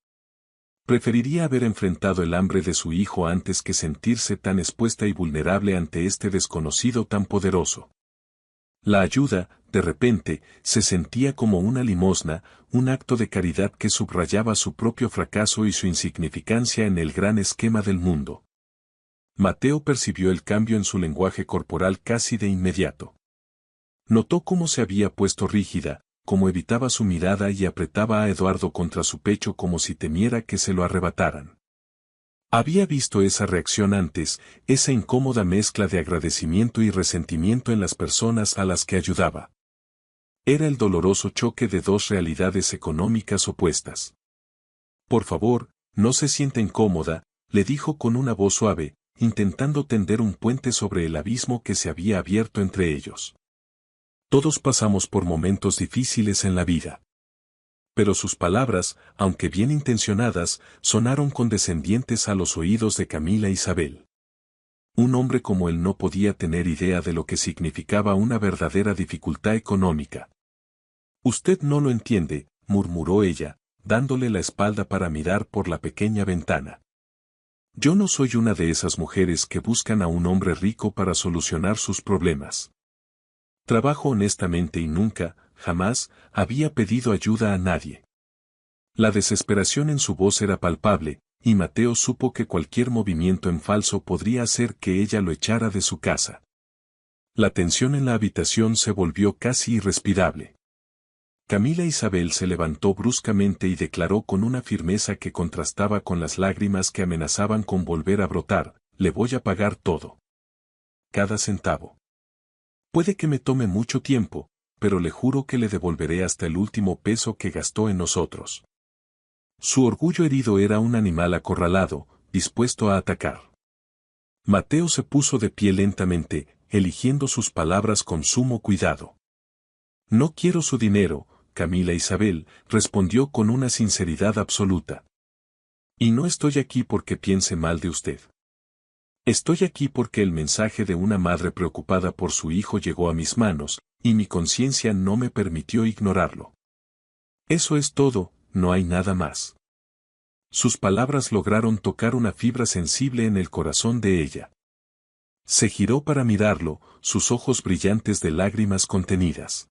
Preferiría haber enfrentado el hambre de su hijo antes que sentirse tan expuesta y vulnerable ante este desconocido tan poderoso. La ayuda, De repente, se sentía como una limosna, un acto de caridad que subrayaba su propio fracaso y su insignificancia en el gran esquema del mundo. Mateo percibió el cambio en su lenguaje corporal casi de inmediato. Notó cómo se había puesto rígida, cómo evitaba su mirada y apretaba a Eduardo contra su pecho como si temiera que se lo arrebataran. Había visto esa reacción antes, esa incómoda mezcla de agradecimiento y resentimiento en las personas a las que ayudaba. Era el doloroso choque de dos realidades económicas opuestas. Por favor, no se sienta incómoda, le dijo con una voz suave, intentando tender un puente sobre el abismo que se había abierto entre ellos. Todos pasamos por momentos difíciles en la vida. Pero sus palabras, aunque bien intencionadas, sonaron condescendientes a los oídos de Camila Isabel. Un hombre como él no podía tener idea de lo que significaba una verdadera dificultad económica. Usted no lo entiende, murmuró ella, dándole la espalda para mirar por la pequeña ventana. Yo no soy una de esas mujeres que buscan a un hombre rico para solucionar sus problemas. Trabajo honestamente y nunca, jamás, había pedido ayuda a nadie. La desesperación en su voz era palpable, y Mateo supo que cualquier movimiento en falso podría hacer que ella lo echara de su casa. La tensión en la habitación se volvió casi irrespirable. Camila Isabel se levantó bruscamente y declaró con una firmeza que contrastaba con las lágrimas que amenazaban con volver a brotar: le voy a pagar todo. Cada centavo. Puede que me tome mucho tiempo, pero le juro que le devolveré hasta el último peso que gastó en nosotros. Su orgullo herido era un animal acorralado, dispuesto a atacar. Mateo se puso de pie lentamente, eligiendo sus palabras con sumo cuidado. No quiero su dinero, Camila Isabel, respondió con una sinceridad absoluta. Y no estoy aquí porque piense mal de usted. Estoy aquí porque el mensaje de una madre preocupada por su hijo llegó a mis manos, y mi conciencia no me permitió ignorarlo. Eso es todo, no hay nada más. Sus palabras lograron tocar una fibra sensible en el corazón de ella. Se giró para mirarlo, sus ojos brillantes de lágrimas contenidas.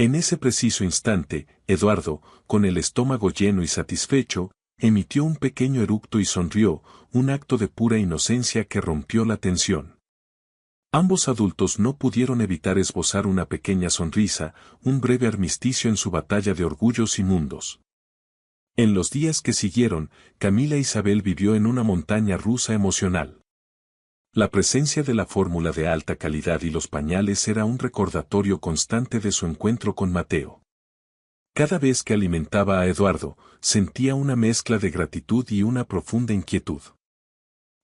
En ese preciso instante, Eduardo, con el estómago lleno y satisfecho, emitió un pequeño eructo y sonrió, un acto de pura inocencia que rompió la tensión. Ambos adultos no pudieron evitar esbozar una pequeña sonrisa, un breve armisticio en su batalla de orgullos inmundos. En los días que siguieron, Camila Isabel vivió en una montaña rusa emocional. La presencia de la fórmula de alta calidad y los pañales era un recordatorio constante de su encuentro con Mateo. Cada vez que alimentaba a Eduardo, sentía una mezcla de gratitud y una profunda inquietud.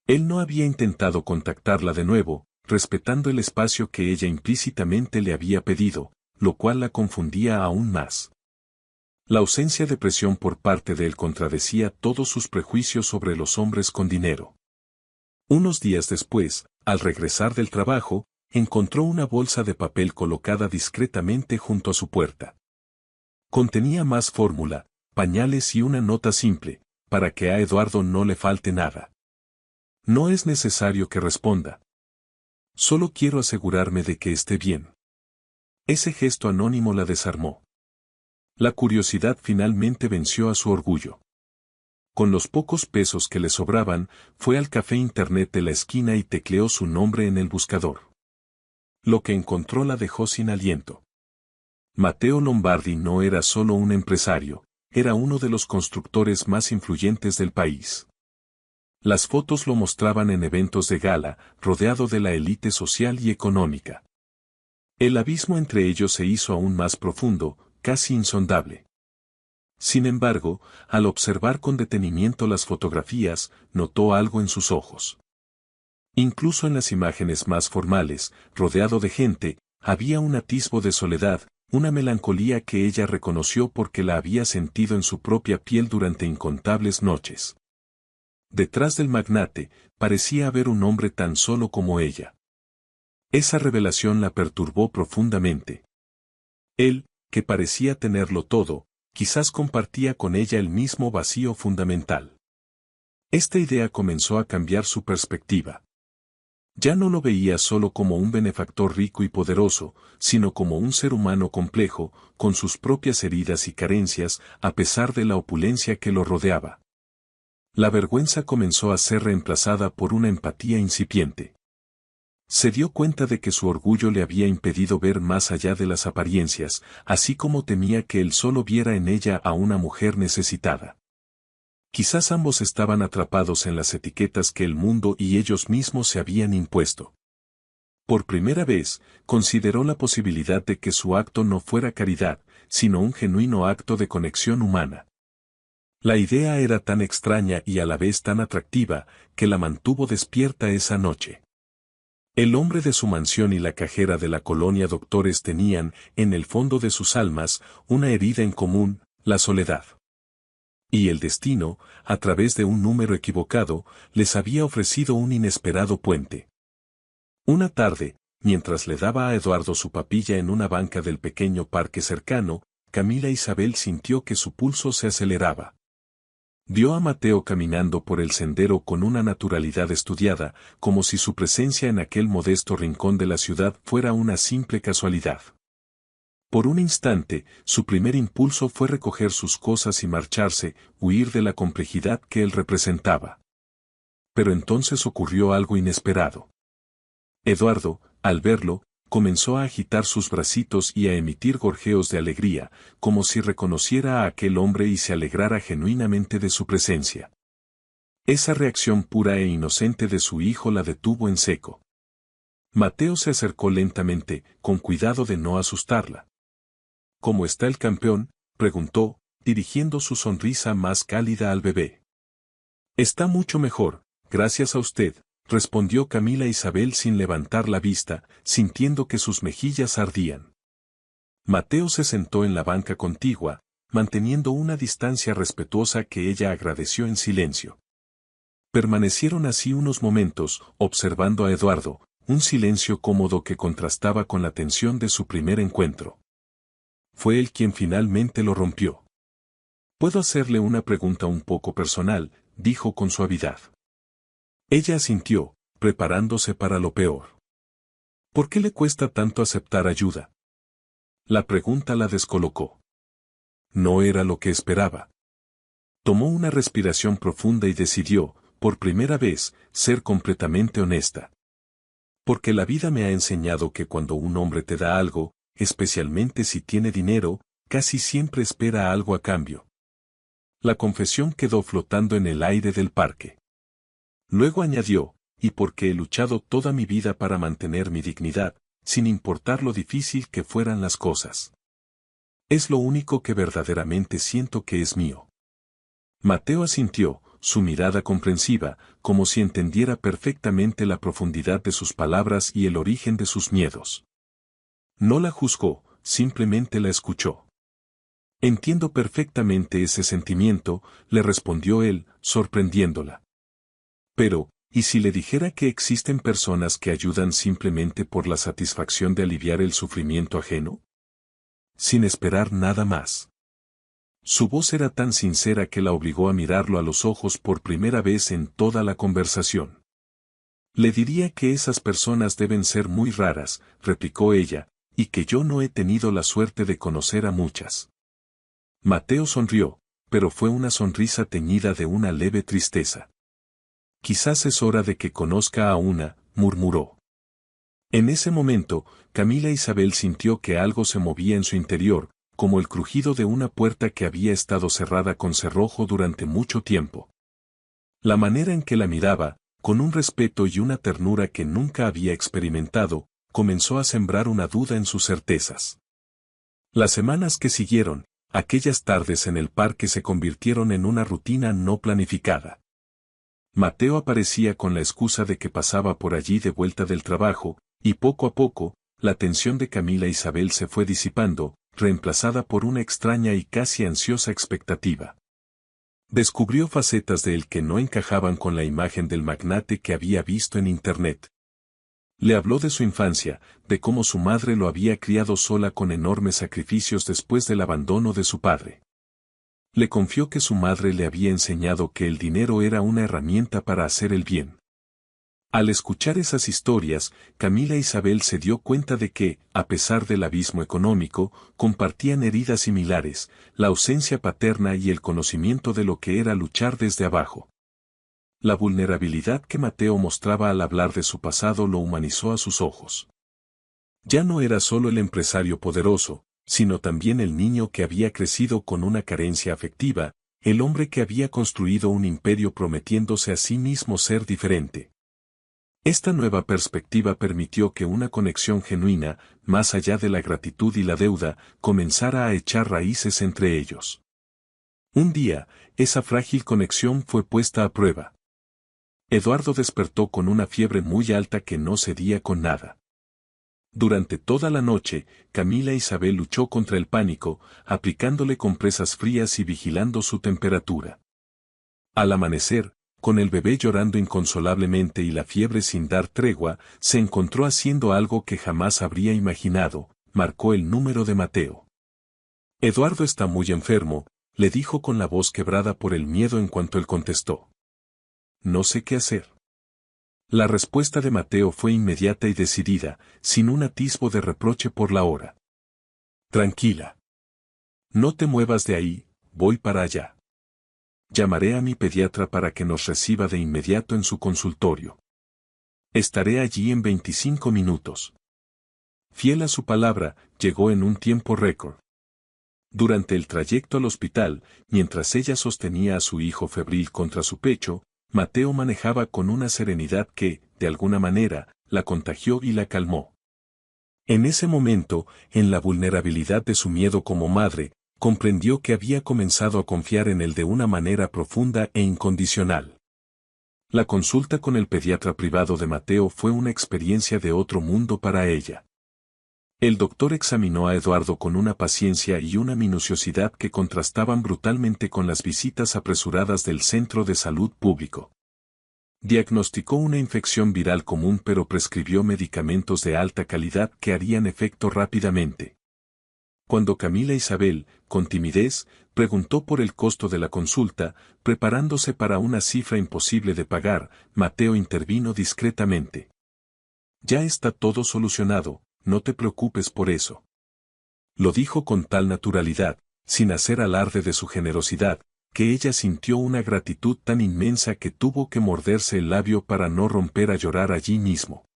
Él no había intentado contactarla de nuevo, respetando el espacio que ella implícitamente le había pedido, lo cual la confundía aún más. La ausencia de presión por parte de él contradecía todos sus prejuicios sobre los hombres con dinero. Unos días después, al regresar del trabajo, encontró una bolsa de papel colocada discretamente junto a su puerta. Contenía más fórmula, pañales y una nota simple, para que a Eduardo no le falte nada. No es necesario que responda. Solo quiero asegurarme de que esté bien. Ese gesto anónimo la desarmó. La curiosidad finalmente venció a su orgullo. Con los pocos pesos que le sobraban, fue al café internet de la esquina y tecleó su nombre en el buscador. Lo que encontró la dejó sin aliento. Mateo Lombardi no era solo un empresario, era uno de los constructores más influyentes del país. Las fotos lo mostraban en eventos de gala, rodeado de la élite social y económica. El abismo entre ellos se hizo aún más profundo, casi insondable. Sin embargo, al observar con detenimiento las fotografías, notó algo en sus ojos. Incluso en las imágenes más formales, rodeado de gente, había un atisbo de soledad, una melancolía que ella reconoció porque la había sentido en su propia piel durante incontables noches. Detrás del magnate, parecía haber un hombre tan solo como ella. Esa revelación la perturbó profundamente. Él, que parecía tenerlo todo, quizás compartía con ella el mismo vacío fundamental. Esta idea comenzó a cambiar su perspectiva. Ya no lo veía solo como un benefactor rico y poderoso, sino como un ser humano complejo, con sus propias heridas y carencias, a pesar de la opulencia que lo rodeaba. La vergüenza comenzó a ser reemplazada por una empatía incipiente. Se dio cuenta de que su orgullo le había impedido ver más allá de las apariencias, así como temía que él solo viera en ella a una mujer necesitada. Quizás ambos estaban atrapados en las etiquetas que el mundo y ellos mismos se habían impuesto. Por primera vez, consideró la posibilidad de que su acto no fuera caridad, sino un genuino acto de conexión humana. La idea era tan extraña y a la vez tan atractiva, que la mantuvo despierta esa noche. El hombre de su mansión y la cajera de la colonia Doctores tenían, en el fondo de sus almas, una herida en común, la soledad. Y el destino, a través de un número equivocado, les había ofrecido un inesperado puente. Una tarde, mientras le daba a Eduardo su papilla en una banca del pequeño parque cercano, Camila Isabel sintió que su pulso se aceleraba. Vio a Mateo caminando por el sendero con una naturalidad estudiada, como si su presencia en aquel modesto rincón de la ciudad fuera una simple casualidad. Por un instante, su primer impulso fue recoger sus cosas y marcharse, huir de la complejidad que él representaba. Pero entonces ocurrió algo inesperado. Eduardo, al verlo, comenzó a agitar sus bracitos y a emitir gorjeos de alegría, como si reconociera a aquel hombre y se alegrara genuinamente de su presencia. Esa reacción pura e inocente de su hijo la detuvo en seco. Mateo se acercó lentamente, con cuidado de no asustarla. ¿Cómo está el campeón?, preguntó, dirigiendo su sonrisa más cálida al bebé. Está mucho mejor, gracias a usted, respondió Camila Isabel sin levantar la vista, sintiendo que sus mejillas ardían. Mateo se sentó en la banca contigua, manteniendo una distancia respetuosa que ella agradeció en silencio. Permanecieron así unos momentos, observando a Eduardo, un silencio cómodo que contrastaba con la tensión de su primer encuentro. Fue él quien finalmente lo rompió. «¿Puedo hacerle una pregunta un poco personal?», dijo con suavidad. Ella asintió, preparándose para lo peor. ¿Por qué le cuesta tanto aceptar ayuda? La pregunta la descolocó. No era lo que esperaba. Tomó una respiración profunda y decidió, por primera vez, ser completamente honesta. Porque la vida me ha enseñado que cuando un hombre te da algo, especialmente si tiene dinero, casi siempre espera algo a cambio. La confesión quedó flotando en el aire del parque. Luego añadió, y porque he luchado toda mi vida para mantener mi dignidad, sin importar lo difícil que fueran las cosas. Es lo único que verdaderamente siento que es mío. Mateo asintió, su mirada comprensiva, como si entendiera perfectamente la profundidad de sus palabras y el origen de sus miedos. No la juzgó, simplemente la escuchó. Entiendo perfectamente ese sentimiento, le respondió él, sorprendiéndola. Pero, ¿y si le dijera que existen personas que ayudan simplemente por la satisfacción de aliviar el sufrimiento ajeno? Sin esperar nada más. Su voz era tan sincera que la obligó a mirarlo a los ojos por primera vez en toda la conversación. Le diría que esas personas deben ser muy raras, replicó ella, y que yo no he tenido la suerte de conocer a muchas. Mateo sonrió, pero fue una sonrisa teñida de una leve tristeza. Quizás es hora de que conozca a una, murmuró. En ese momento, Camila Isabel sintió que algo se movía en su interior, como el crujido de una puerta que había estado cerrada con cerrojo durante mucho tiempo. La manera en que la miraba, con un respeto y una ternura que nunca había experimentado, comenzó a sembrar una duda en sus certezas. Las semanas que siguieron, aquellas tardes en el parque se convirtieron en una rutina no planificada. Mateo aparecía con la excusa de que pasaba por allí de vuelta del trabajo, y poco a poco, la tensión de Camila Isabel se fue disipando, reemplazada por una extraña y casi ansiosa expectativa. Descubrió facetas de él que no encajaban con la imagen del magnate que había visto en Internet. Le habló de su infancia, de cómo su madre lo había criado sola con enormes sacrificios después del abandono de su padre. Le confió que su madre le había enseñado que el dinero era una herramienta para hacer el bien. Al escuchar esas historias, Camila Isabel se dio cuenta de que, a pesar del abismo económico, compartían heridas similares, la ausencia paterna y el conocimiento de lo que era luchar desde abajo. La vulnerabilidad que Mateo mostraba al hablar de su pasado lo humanizó a sus ojos. Ya no era solo el empresario poderoso, sino también el niño que había crecido con una carencia afectiva, el hombre que había construido un imperio prometiéndose a sí mismo ser diferente. Esta nueva perspectiva permitió que una conexión genuina, más allá de la gratitud y la deuda, comenzara a echar raíces entre ellos. Un día, esa frágil conexión fue puesta a prueba. Eduardo despertó con una fiebre muy alta que no cedía con nada. Durante toda la noche, Camila Isabel luchó contra el pánico, aplicándole compresas frías y vigilando su temperatura. Al amanecer, con el bebé llorando inconsolablemente y la fiebre sin dar tregua, se encontró haciendo algo que jamás habría imaginado: marcó el número de Mateo. Eduardo está muy enfermo, le dijo con la voz quebrada por el miedo en cuanto él contestó. No sé qué hacer. La respuesta de Mateo fue inmediata y decidida, sin un atisbo de reproche por la hora. Tranquila. No te muevas de ahí, voy para allá. Llamaré a mi pediatra para que nos reciba de inmediato en su consultorio. Estaré allí en 25 minutos. Fiel a su palabra, llegó en un tiempo récord. Durante el trayecto al hospital, mientras ella sostenía a su hijo febril contra su pecho, Mateo manejaba con una serenidad que, de alguna manera, la contagió y la calmó. En ese momento, en la vulnerabilidad de su miedo como madre, comprendió que había comenzado a confiar en él de una manera profunda e incondicional. La consulta con el pediatra privado de Mateo fue una experiencia de otro mundo para ella. El doctor examinó a Eduardo con una paciencia y una minuciosidad que contrastaban brutalmente con las visitas apresuradas del centro de salud público. Diagnosticó una infección viral común, pero prescribió medicamentos de alta calidad que harían efecto rápidamente. Cuando Camila Isabel, con timidez, preguntó por el costo de la consulta, preparándose para una cifra imposible de pagar, Mateo intervino discretamente. Ya está todo solucionado, no te preocupes por eso. Lo dijo con tal naturalidad, sin hacer alarde de su generosidad, que ella sintió una gratitud tan inmensa que tuvo que morderse el labio para no romper a llorar allí mismo.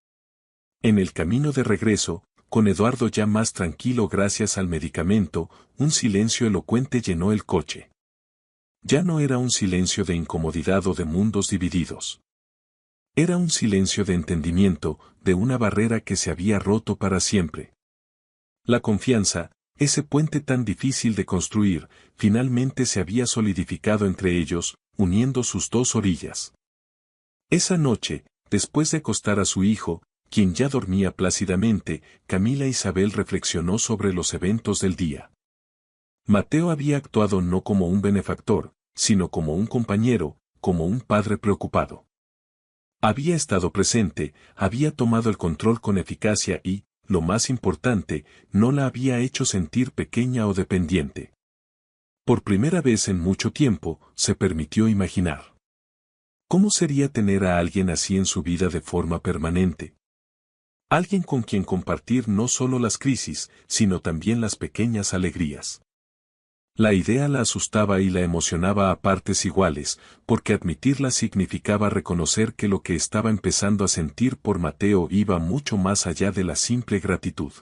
En el camino de regreso, con Eduardo ya más tranquilo gracias al medicamento, un silencio elocuente llenó el coche. Ya no era un silencio de incomodidad o de mundos divididos. Era un silencio de entendimiento, de una barrera que se había roto para siempre. La confianza, ese puente tan difícil de construir, finalmente se había solidificado entre ellos, uniendo sus dos orillas. Esa noche, después de acostar a su hijo, quien ya dormía plácidamente, Camila Isabel reflexionó sobre los eventos del día. Mateo había actuado no como un benefactor, sino como un compañero, como un padre preocupado. Había estado presente, había tomado el control con eficacia y, lo más importante, no la había hecho sentir pequeña o dependiente. Por primera vez en mucho tiempo, se permitió imaginar. ¿Cómo sería tener a alguien así en su vida de forma permanente? Alguien con quien compartir no solo las crisis, sino también las pequeñas alegrías. La idea la asustaba y la emocionaba a partes iguales, porque admitirla significaba reconocer que lo que estaba empezando a sentir por Mateo iba mucho más allá de la simple gratitud.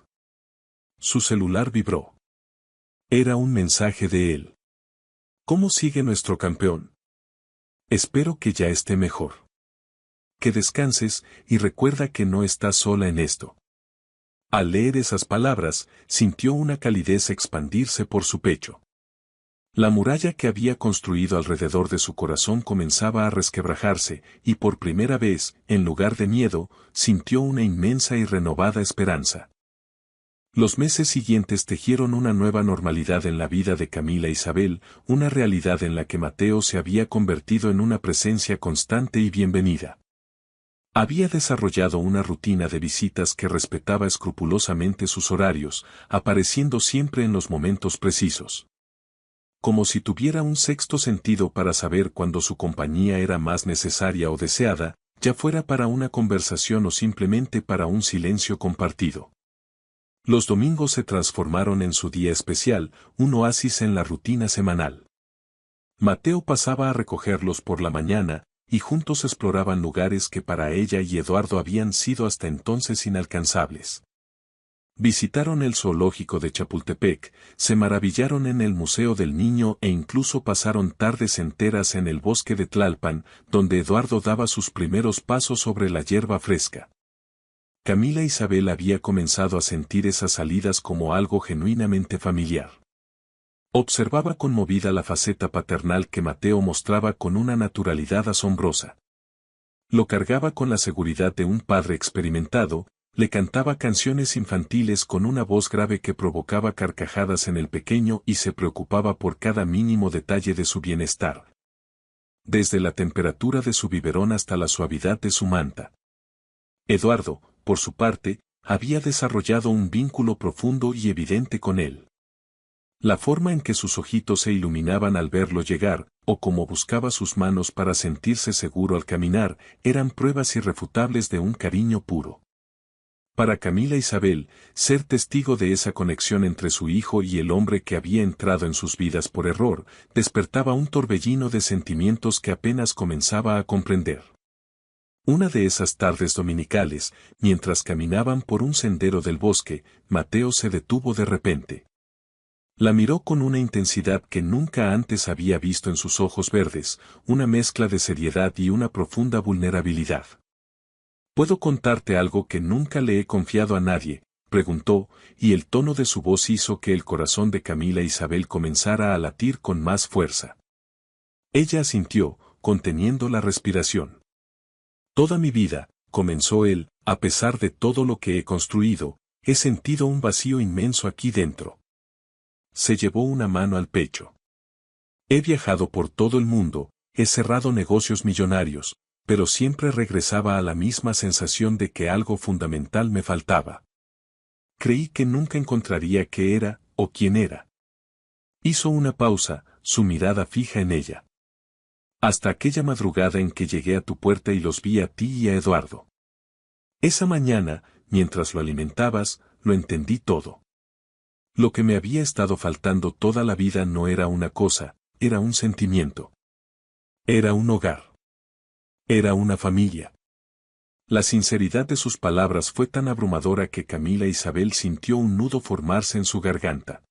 Su celular vibró. Era un mensaje de él. ¿Cómo sigue nuestro campeón? Espero que ya esté mejor. Que descanses y recuerda que no estás sola en esto. Al leer esas palabras, sintió una calidez expandirse por su pecho. La muralla que había construido alrededor de su corazón comenzaba a resquebrajarse, y por primera vez, en lugar de miedo, sintió una inmensa y renovada esperanza. Los meses siguientes tejieron una nueva normalidad en la vida de Camila Isabel, una realidad en la que Mateo se había convertido en una presencia constante y bienvenida. Había desarrollado una rutina de visitas que respetaba escrupulosamente sus horarios, apareciendo siempre en los momentos precisos. Como si tuviera un sexto sentido para saber cuándo su compañía era más necesaria o deseada, ya fuera para una conversación o simplemente para un silencio compartido. Los domingos se transformaron en su día especial, un oasis en la rutina semanal. Mateo pasaba a recogerlos por la mañana, y juntos exploraban lugares que para ella y Eduardo habían sido hasta entonces inalcanzables. Visitaron el zoológico de Chapultepec, se maravillaron en el Museo del Niño e incluso pasaron tardes enteras en el bosque de Tlalpan, donde Eduardo daba sus primeros pasos sobre la hierba fresca. Camila Isabel había comenzado a sentir esas salidas como algo genuinamente familiar. Observaba conmovida la faceta paternal que Mateo mostraba con una naturalidad asombrosa. Lo cargaba con la seguridad de un padre experimentado, le cantaba canciones infantiles con una voz grave que provocaba carcajadas en el pequeño y se preocupaba por cada mínimo detalle de su bienestar. Desde la temperatura de su biberón hasta la suavidad de su manta. Eduardo, por su parte, había desarrollado un vínculo profundo y evidente con él. La forma en que sus ojitos se iluminaban al verlo llegar, o cómo buscaba sus manos para sentirse seguro al caminar, eran pruebas irrefutables de un cariño puro. Para Camila Isabel, ser testigo de esa conexión entre su hijo y el hombre que había entrado en sus vidas por error, despertaba un torbellino de sentimientos que apenas comenzaba a comprender. Una de esas tardes dominicales, mientras caminaban por un sendero del bosque, Mateo se detuvo de repente. La miró con una intensidad que nunca antes había visto en sus ojos verdes, una mezcla de seriedad y una profunda vulnerabilidad. «¿Puedo contarte algo que nunca le he confiado a nadie?», preguntó, y el tono de su voz hizo que el corazón de Camila Isabel comenzara a latir con más fuerza. Ella asintió, conteniendo la respiración. «Toda mi vida», comenzó él, «a pesar de todo lo que he construido, he sentido un vacío inmenso aquí dentro». Se llevó una mano al pecho. «He viajado por todo el mundo, he cerrado negocios millonarios, pero siempre regresaba a la misma sensación de que algo fundamental me faltaba. Creí que nunca encontraría qué era, o quién era». Hizo una pausa, su mirada fija en ella. «Hasta aquella madrugada en que llegué a tu puerta y los vi a ti y a Eduardo. Esa mañana, mientras lo alimentabas, lo entendí todo. Lo que me había estado faltando toda la vida no era una cosa, era un sentimiento. Era un hogar. Era una familia». La sinceridad de sus palabras fue tan abrumadora que Camila Isabel sintió un nudo formarse en su garganta.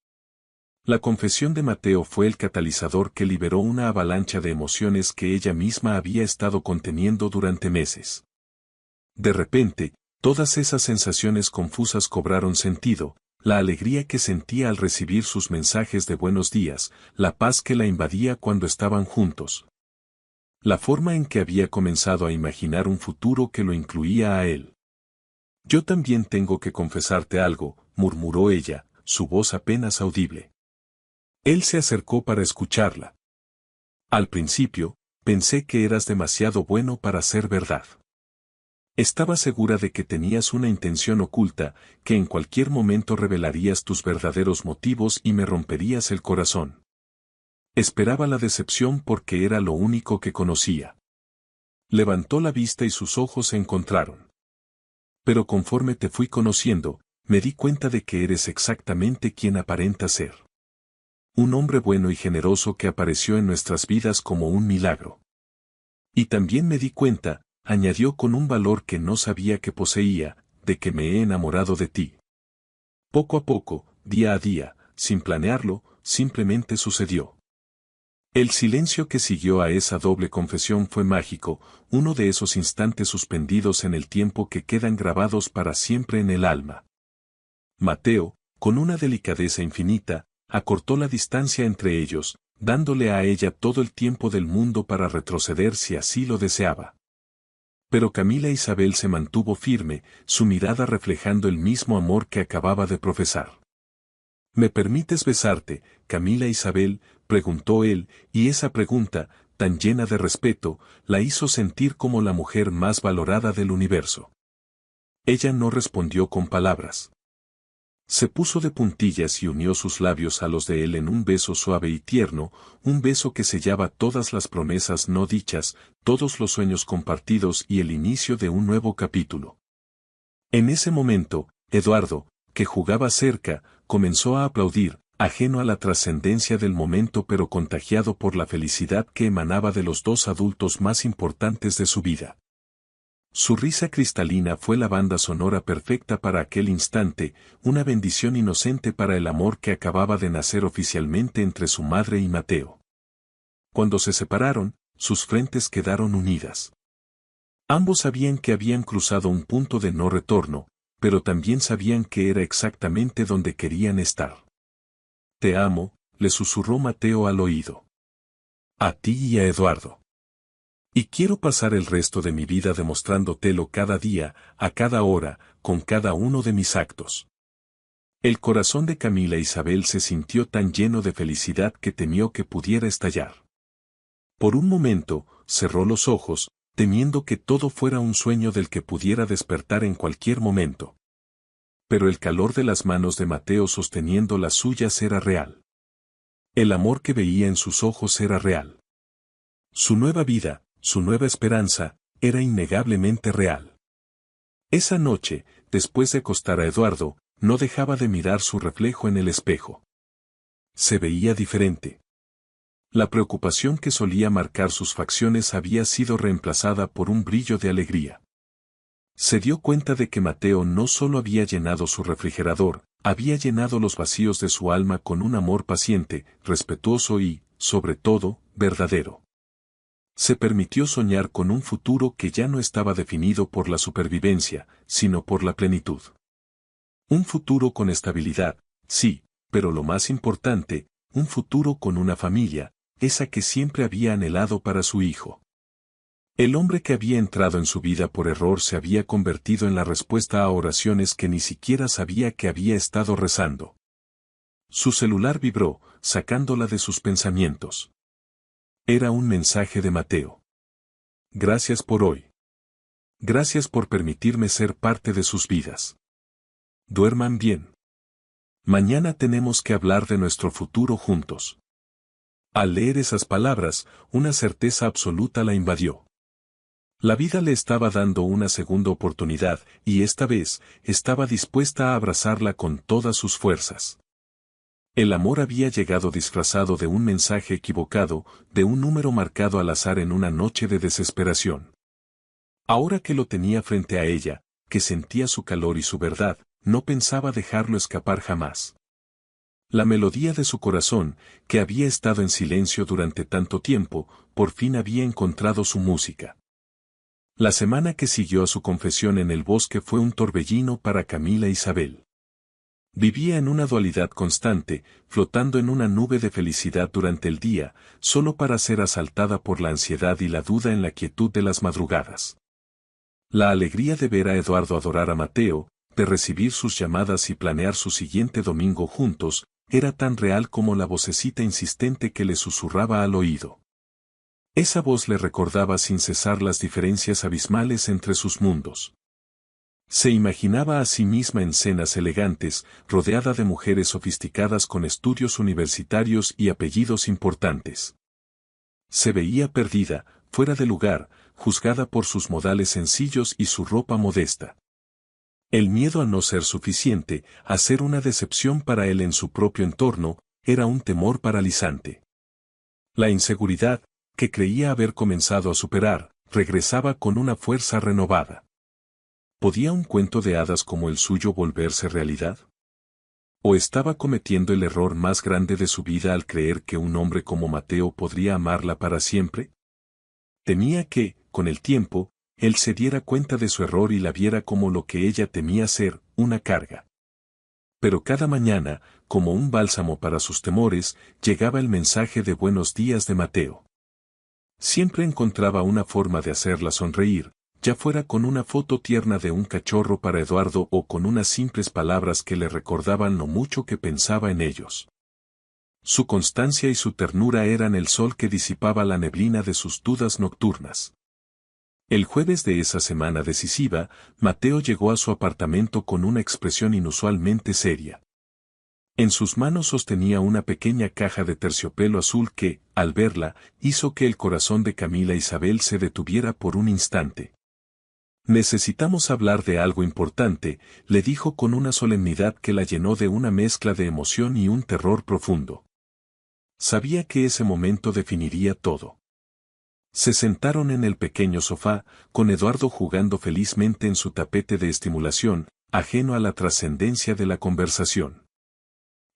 La confesión de Mateo fue el catalizador que liberó una avalancha de emociones que ella misma había estado conteniendo durante meses. De repente, todas esas sensaciones confusas cobraron sentido, la alegría que sentía al recibir sus mensajes de buenos días, la paz que la invadía cuando estaban juntos. La forma en que había comenzado a imaginar un futuro que lo incluía a él. «Yo también tengo que confesarte algo», murmuró ella, su voz apenas audible. Él se acercó para escucharla. «Al principio, pensé que eras demasiado bueno para ser verdad. Estaba segura de que tenías una intención oculta, que en cualquier momento revelarías tus verdaderos motivos y me romperías el corazón. Esperaba la decepción porque era lo único que conocía». Levantó la vista y sus ojos se encontraron. «Pero conforme te fui conociendo, me di cuenta de que eres exactamente quien aparentas ser. Un hombre bueno y generoso que apareció en nuestras vidas como un milagro. Y también me di cuenta», añadió con un valor que no sabía que poseía, «de que me he enamorado de ti». Poco a poco, día a día, sin planearlo, simplemente sucedió. El silencio que siguió a esa doble confesión fue mágico, uno de esos instantes suspendidos en el tiempo que quedan grabados para siempre en el alma. Mateo, con una delicadeza infinita, acortó la distancia entre ellos, dándole a ella todo el tiempo del mundo para retroceder si así lo deseaba. Pero Camila Isabel se mantuvo firme, su mirada reflejando el mismo amor que acababa de profesar. «¿Me permites besarte, Camila Isabel?», preguntó él, y esa pregunta, tan llena de respeto, la hizo sentir como la mujer más valorada del universo. Ella no respondió con palabras. Se puso de puntillas y unió sus labios a los de él en un beso suave y tierno, un beso que sellaba todas las promesas no dichas, todos los sueños compartidos y el inicio de un nuevo capítulo. En ese momento, Eduardo, que jugaba cerca, comenzó a aplaudir, ajeno a la trascendencia del momento pero contagiado por la felicidad que emanaba de los dos adultos más importantes de su vida. Su risa cristalina fue la banda sonora perfecta para aquel instante, una bendición inocente para el amor que acababa de nacer oficialmente entre su madre y Mateo. Cuando se separaron, sus frentes quedaron unidas. Ambos sabían que habían cruzado un punto de no retorno, pero también sabían que era exactamente donde querían estar. «Te amo», le susurró Mateo al oído. «A ti y a Eduardo. Y quiero pasar el resto de mi vida demostrándotelo cada día, a cada hora, con cada uno de mis actos». El corazón de Camila Isabel se sintió tan lleno de felicidad que temió que pudiera estallar. Por un momento, cerró los ojos, temiendo que todo fuera un sueño del que pudiera despertar en cualquier momento. Pero el calor de las manos de Mateo sosteniendo las suyas era real. El amor que veía en sus ojos era real. Su nueva vida, su nueva esperanza, era innegablemente real. Esa noche, después de acostar a Eduardo, no dejaba de mirar su reflejo en el espejo. Se veía diferente. La preocupación que solía marcar sus facciones había sido reemplazada por un brillo de alegría. Se dio cuenta de que Mateo no solo había llenado su refrigerador, había llenado los vacíos de su alma con un amor paciente, respetuoso y, sobre todo, verdadero. Se permitió soñar con un futuro que ya no estaba definido por la supervivencia, sino por la plenitud. Un futuro con estabilidad, sí, pero lo más importante, un futuro con una familia, esa que siempre había anhelado para su hijo. El hombre que había entrado en su vida por error se había convertido en la respuesta a oraciones que ni siquiera sabía que había estado rezando. Su celular vibró, sacándola de sus pensamientos. Era un mensaje de Mateo. Gracias por hoy. Gracias por permitirme ser parte de sus vidas. Duerman bien. Mañana tenemos que hablar de nuestro futuro juntos. Al leer esas palabras, una certeza absoluta la invadió. La vida le estaba dando una segunda oportunidad, y esta vez, estaba dispuesta a abrazarla con todas sus fuerzas. El amor había llegado disfrazado de un mensaje equivocado, de un número marcado al azar en una noche de desesperación. Ahora que lo tenía frente a ella, que sentía su calor y su verdad, no pensaba dejarlo escapar jamás. La melodía de su corazón, que había estado en silencio durante tanto tiempo, por fin había encontrado su música. La semana que siguió a su confesión en el bosque fue un torbellino para Camila Isabel. Vivía en una dualidad constante, flotando en una nube de felicidad durante el día, solo para ser asaltada por la ansiedad y la duda en la quietud de las madrugadas. La alegría de ver a Eduardo adorar a Mateo, de recibir sus llamadas y planear su siguiente domingo juntos, era tan real como la vocecita insistente que le susurraba al oído. Esa voz le recordaba sin cesar las diferencias abismales entre sus mundos. Se imaginaba a sí misma en cenas elegantes, rodeada de mujeres sofisticadas con estudios universitarios y apellidos importantes. Se veía perdida, fuera de lugar, juzgada por sus modales sencillos y su ropa modesta. El miedo a no ser suficiente, a ser una decepción para él en su propio entorno, era un temor paralizante. La inseguridad, que creía haber comenzado a superar, regresaba con una fuerza renovada. ¿Podía un cuento de hadas como el suyo volverse realidad? ¿O estaba cometiendo el error más grande de su vida al creer que un hombre como Mateo podría amarla para siempre? Temía que, con el tiempo, él se diera cuenta de su error y la viera como lo que ella temía ser, una carga. Pero cada mañana, como un bálsamo para sus temores, llegaba el mensaje de buenos días de Mateo. Siempre encontraba una forma de hacerla sonreír, ya fuera con una foto tierna de un cachorro para Eduardo o con unas simples palabras que le recordaban lo mucho que pensaba en ellos. Su constancia y su ternura eran el sol que disipaba la neblina de sus dudas nocturnas. El jueves de esa semana decisiva, Mateo llegó a su apartamento con una expresión inusualmente seria. En sus manos sostenía una pequeña caja de terciopelo azul que, al verla, hizo que el corazón de Camila Isabel se detuviera por un instante. Necesitamos hablar de algo importante, le dijo con una solemnidad que la llenó de una mezcla de emoción y un terror profundo. Sabía que ese momento definiría todo. Se sentaron en el pequeño sofá, con Eduardo jugando felizmente en su tapete de estimulación, ajeno a la trascendencia de la conversación.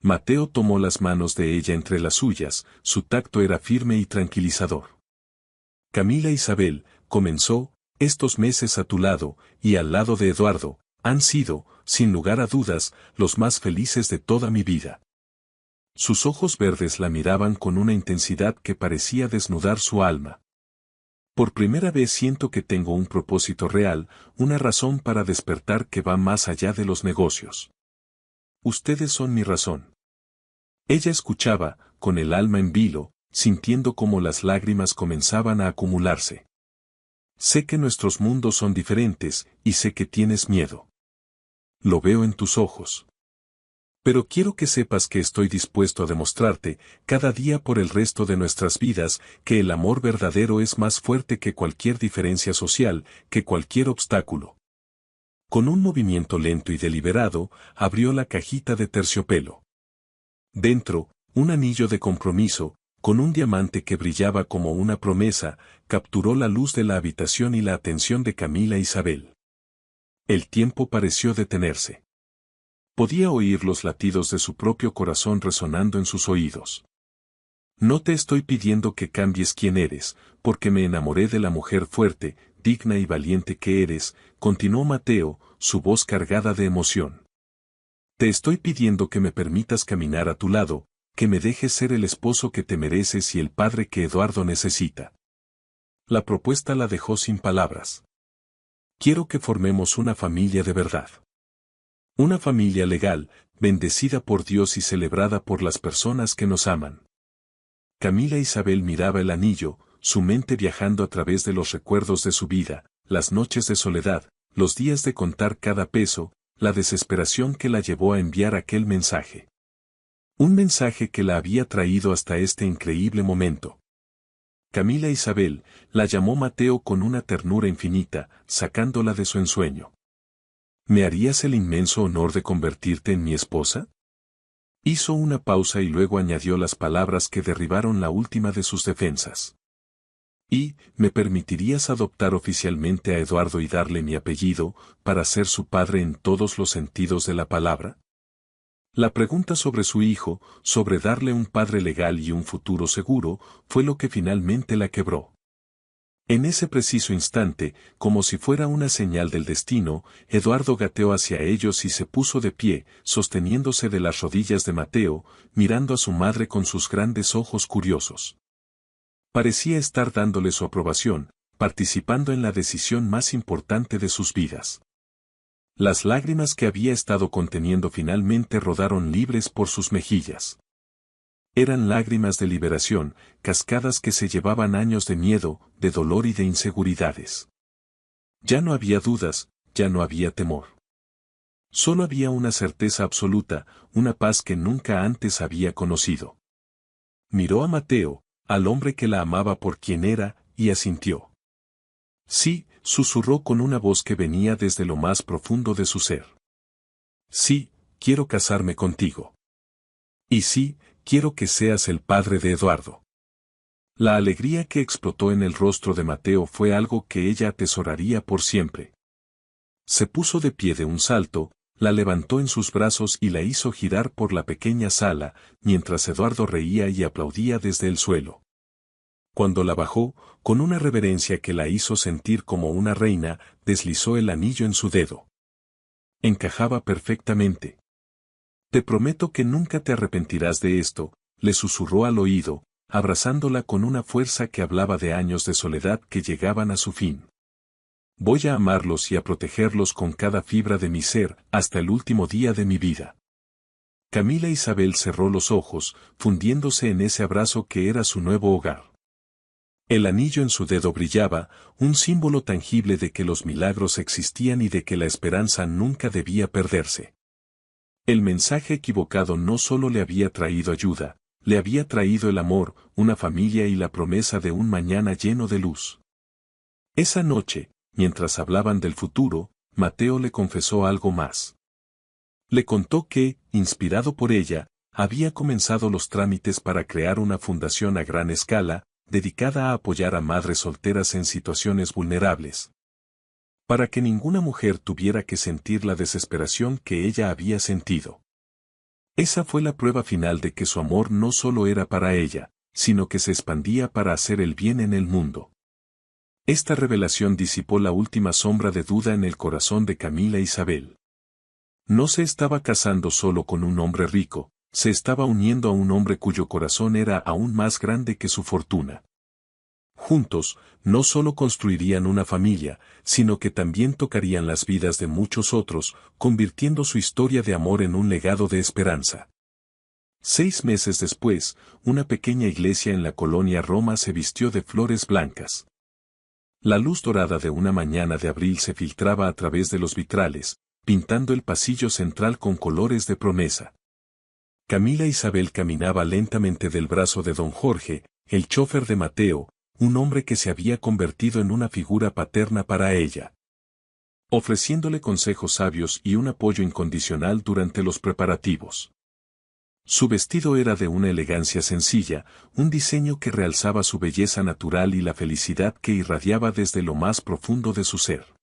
Mateo tomó las manos de ella entre las suyas, su tacto era firme y tranquilizador. Camila Isabel, comenzó, estos meses a tu lado, y al lado de Eduardo, han sido, sin lugar a dudas, los más felices de toda mi vida. Sus ojos verdes la miraban con una intensidad que parecía desnudar su alma. Por primera vez siento que tengo un propósito real, una razón para despertar que va más allá de los negocios. Ustedes son mi razón. Ella escuchaba, con el alma en vilo, sintiendo cómo las lágrimas comenzaban a acumularse. Sé que nuestros mundos son diferentes, y sé que tienes miedo. Lo veo en tus ojos. Pero quiero que sepas que estoy dispuesto a demostrarte, cada día por el resto de nuestras vidas, que el amor verdadero es más fuerte que cualquier diferencia social, que cualquier obstáculo. Con un movimiento lento y deliberado, abrió la cajita de terciopelo. Dentro, un anillo de compromiso, con un diamante que brillaba como una promesa, capturó la luz de la habitación y la atención de Camila Isabel. El tiempo pareció detenerse. Podía oír los latidos de su propio corazón resonando en sus oídos. No te estoy pidiendo que cambies quién eres, porque me enamoré de la mujer fuerte, digna y valiente que eres, continuó Mateo, su voz cargada de emoción. Te estoy pidiendo que me permitas caminar a tu lado, que me dejes ser el esposo que te mereces y el padre que Eduardo necesita. La propuesta la dejó sin palabras. Quiero que formemos una familia de verdad. Una familia legal, bendecida por Dios y celebrada por las personas que nos aman. Camila Isabel miraba el anillo, su mente viajando a través de los recuerdos de su vida, las noches de soledad, los días de contar cada peso, la desesperación que la llevó a enviar aquel mensaje. Un mensaje que la había traído hasta este increíble momento. Camila Isabel, la llamó Mateo con una ternura infinita, sacándola de su ensueño. ¿Me harías el inmenso honor de convertirte en mi esposa? Hizo una pausa y luego añadió las palabras que derribaron la última de sus defensas. ¿Y, me permitirías adoptar oficialmente a Eduardo y darle mi apellido, para ser su padre en todos los sentidos de la palabra? La pregunta sobre su hijo, sobre darle un padre legal y un futuro seguro, fue lo que finalmente la quebró. En ese preciso instante, como si fuera una señal del destino, Eduardo gateó hacia ellos y se puso de pie, sosteniéndose de las rodillas de Mateo, mirando a su madre con sus grandes ojos curiosos. Parecía estar dándole su aprobación, participando en la decisión más importante de sus vidas. Las lágrimas que había estado conteniendo finalmente rodaron libres por sus mejillas. Eran lágrimas de liberación, cascadas que se llevaban años de miedo, de dolor y de inseguridades. Ya no había dudas, ya no había temor. Solo había una certeza absoluta, una paz que nunca antes había conocido. Miró a Mateo, al hombre que la amaba por quien era, y asintió. Sí, susurró con una voz que venía desde lo más profundo de su ser. Sí, quiero casarme contigo. Y sí, quiero que seas el padre de Eduardo. La alegría que explotó en el rostro de Mateo fue algo que ella atesoraría por siempre. Se puso de pie de un salto, la levantó en sus brazos y la hizo girar por la pequeña sala, mientras Eduardo reía y aplaudía desde el suelo. Cuando la bajó, con una reverencia que la hizo sentir como una reina, deslizó el anillo en su dedo. Encajaba perfectamente. Te prometo que nunca te arrepentirás de esto, le susurró al oído, abrazándola con una fuerza que hablaba de años de soledad que llegaban a su fin. Voy a amarlos y a protegerlos con cada fibra de mi ser, hasta el último día de mi vida. Camila Isabel cerró los ojos, fundiéndose en ese abrazo que era su nuevo hogar. El anillo en su dedo brillaba, un símbolo tangible de que los milagros existían y de que la esperanza nunca debía perderse. El mensaje equivocado no solo le había traído ayuda, le había traído el amor, una familia y la promesa de un mañana lleno de luz. Esa noche, mientras hablaban del futuro, Mateo le confesó algo más. Le contó que, inspirado por ella, había comenzado los trámites para crear una fundación a gran escala, dedicada a apoyar a madres solteras en situaciones vulnerables. Para que ninguna mujer tuviera que sentir la desesperación que ella había sentido. Esa fue la prueba final de que su amor no solo era para ella, sino que se expandía para hacer el bien en el mundo. Esta revelación disipó la última sombra de duda en el corazón de Camila Isabel. No se estaba casando solo con un hombre rico, se estaba uniendo a un hombre cuyo corazón era aún más grande que su fortuna. Juntos, no solo construirían una familia, sino que también tocarían las vidas de muchos otros, convirtiendo su historia de amor en un legado de esperanza. 6 meses después, una pequeña iglesia en la colonia Roma se vistió de flores blancas. La luz dorada de una mañana de abril se filtraba a través de los vitrales, pintando el pasillo central con colores de promesa. Camila Isabel caminaba lentamente del brazo de don Jorge, el chófer de Mateo, un hombre que se había convertido en una figura paterna para ella. Ofreciéndole consejos sabios y un apoyo incondicional durante los preparativos. Su vestido era de una elegancia sencilla, un diseño que realzaba su belleza natural y la felicidad que irradiaba desde lo más profundo de su ser.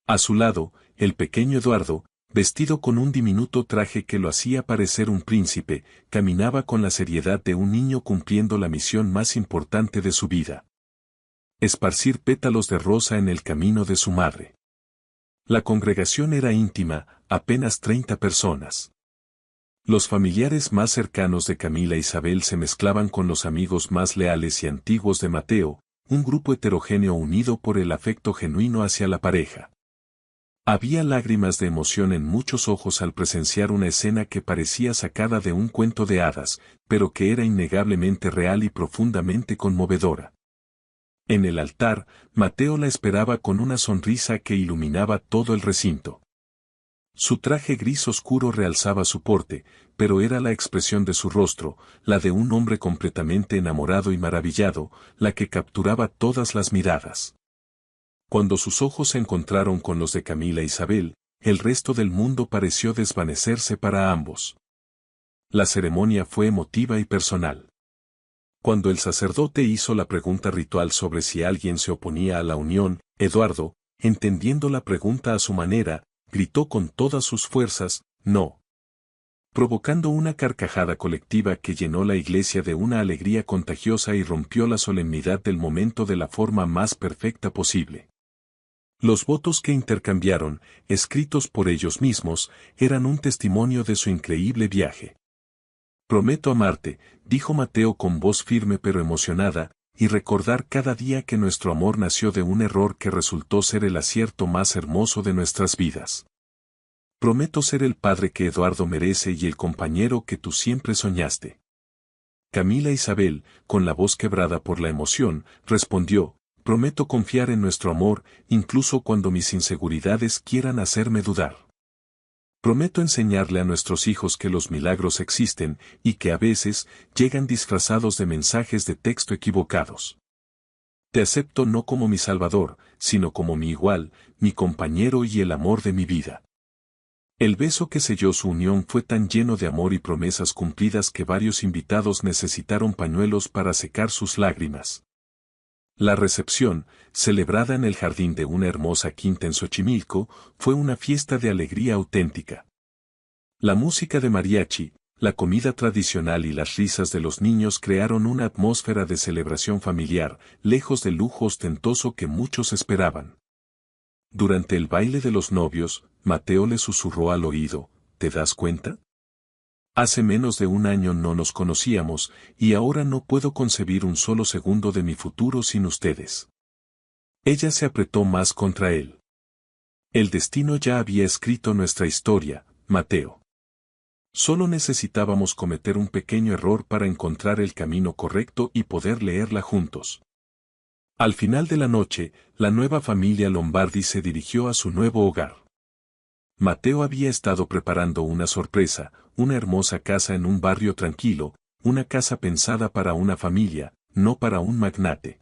A su lado, el pequeño Eduardo, vestido con un diminuto traje que lo hacía parecer un príncipe, caminaba con la seriedad de un niño cumpliendo la misión más importante de su vida. Esparcir pétalos de rosa en el camino de su madre. La congregación era íntima, apenas 30 personas. Los familiares más cercanos de Camila Isabel se mezclaban con los amigos más leales y antiguos de Mateo, un grupo heterogéneo unido por el afecto genuino hacia la pareja. Había lágrimas de emoción en muchos ojos al presenciar una escena que parecía sacada de un cuento de hadas, pero que era innegablemente real y profundamente conmovedora. En el altar, Mateo la esperaba con una sonrisa que iluminaba todo el recinto. Su traje gris oscuro realzaba su porte, pero era la expresión de su rostro, la de un hombre completamente enamorado y maravillado, la que capturaba todas las miradas. Cuando sus ojos se encontraron con los de Camila Isabel, el resto del mundo pareció desvanecerse para ambos. La ceremonia fue emotiva y personal. Cuando el sacerdote hizo la pregunta ritual sobre si alguien se oponía a la unión, Eduardo, entendiendo la pregunta a su manera, gritó con todas sus fuerzas, «No», provocando una carcajada colectiva que llenó la iglesia de una alegría contagiosa y rompió la solemnidad del momento de la forma más perfecta posible. Los votos que intercambiaron, escritos por ellos mismos, eran un testimonio de su increíble viaje. «Prometo amarte», dijo Mateo con voz firme pero emocionada, y recordar cada día que nuestro amor nació de un error que resultó ser el acierto más hermoso de nuestras vidas. «Prometo ser el padre que Eduardo merece y el compañero que tú siempre soñaste». Camila Isabel, con la voz quebrada por la emoción, respondió, «Prometo confiar en nuestro amor, incluso cuando mis inseguridades quieran hacerme dudar. Prometo enseñarle a nuestros hijos que los milagros existen y que a veces llegan disfrazados de mensajes de texto equivocados. Te acepto no como mi salvador, sino como mi igual, mi compañero y el amor de mi vida». El beso que selló su unión fue tan lleno de amor y promesas cumplidas que varios invitados necesitaron pañuelos para secar sus lágrimas. La recepción, celebrada en el jardín de una hermosa quinta en Xochimilco, fue una fiesta de alegría auténtica. La música de mariachi, la comida tradicional y las risas de los niños crearon una atmósfera de celebración familiar, lejos del lujo ostentoso que muchos esperaban. Durante el baile de los novios, Mateo le susurró al oído, ¿te das cuenta? Hace menos de un año no nos conocíamos, y ahora no puedo concebir un solo segundo de mi futuro sin ustedes. Ella se apretó más contra él. El destino ya había escrito nuestra historia, Mateo. Solo necesitábamos cometer un pequeño error para encontrar el camino correcto y poder leerla juntos. Al final de la noche, la nueva familia Lombardi se dirigió a su nuevo hogar. Mateo había estado preparando una sorpresa, una hermosa casa en un barrio tranquilo, una casa pensada para una familia, no para un magnate.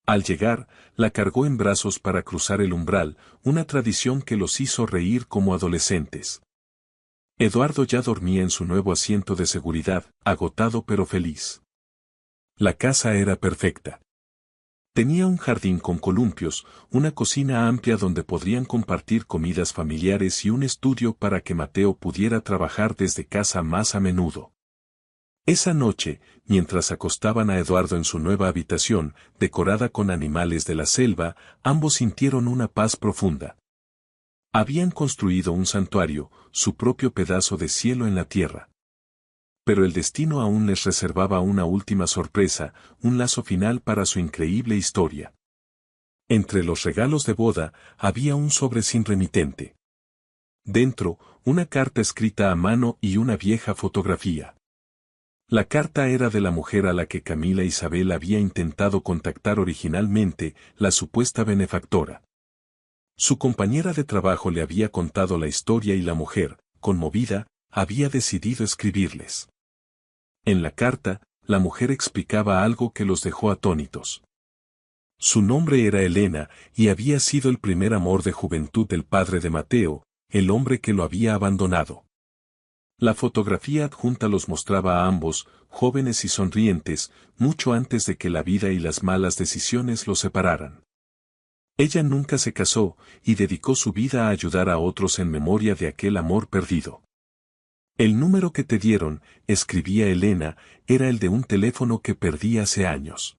Al llegar, la cargó en brazos para cruzar el umbral, una tradición que los hizo reír como adolescentes. Eduardo ya dormía en su nuevo asiento de seguridad, agotado pero feliz. La casa era perfecta. Tenía un jardín con columpios, una cocina amplia donde podrían compartir comidas familiares y un estudio para que Mateo pudiera trabajar desde casa más a menudo. Esa noche, mientras acostaban a Eduardo en su nueva habitación, decorada con animales de la selva, ambos sintieron una paz profunda. Habían construido un santuario, su propio pedazo de cielo en la tierra. Pero el destino aún les reservaba una última sorpresa, un lazo final para su increíble historia. Entre los regalos de boda, había un sobre sin remitente. Dentro, una carta escrita a mano y una vieja fotografía. La carta era de la mujer a la que Camila Isabel había intentado contactar originalmente, la supuesta benefactora. Su compañera de trabajo le había contado la historia y la mujer, conmovida, había decidido escribirles. En la carta, la mujer explicaba algo que los dejó atónitos. Su nombre era Elena, y había sido el primer amor de juventud del padre de Mateo, el hombre que lo había abandonado. La fotografía adjunta los mostraba a ambos, jóvenes y sonrientes, mucho antes de que la vida y las malas decisiones los separaran. Ella nunca se casó, y dedicó su vida a ayudar a otros en memoria de aquel amor perdido. El número que te dieron, escribía Elena, era el de un teléfono que perdí hace años.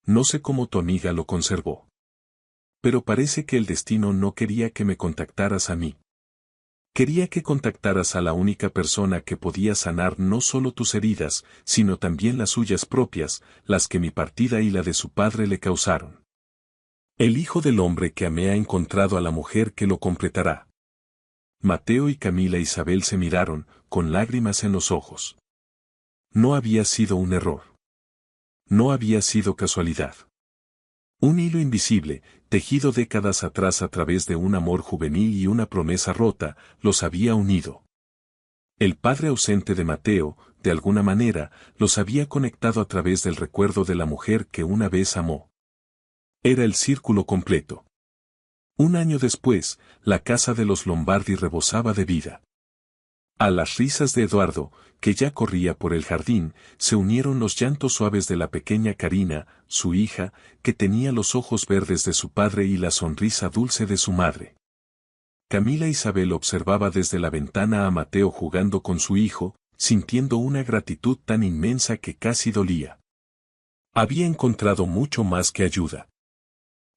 No sé cómo tu amiga lo conservó. Pero parece que el destino no quería que me contactaras a mí. Quería que contactaras a la única persona que podía sanar no solo tus heridas, sino también las suyas propias, las que mi partida y la de su padre le causaron. El hijo del hombre que amé ha encontrado a la mujer que lo completará. Mateo y Camila Isabel se miraron, con lágrimas en los ojos. No había sido un error. No había sido casualidad. Un hilo invisible, tejido décadas atrás a través de un amor juvenil y una promesa rota, los había unido. El padre ausente de Mateo, de alguna manera, los había conectado a través del recuerdo de la mujer que una vez amó. Era el círculo completo. Un año después, la casa de los Lombardi rebosaba de vida. A las risas de Eduardo, que ya corría por el jardín, se unieron los llantos suaves de la pequeña Karina, su hija, que tenía los ojos verdes de su padre y la sonrisa dulce de su madre. Camila Isabel observaba desde la ventana a Mateo jugando con su hijo, sintiendo una gratitud tan inmensa que casi dolía. Había encontrado mucho más que ayuda.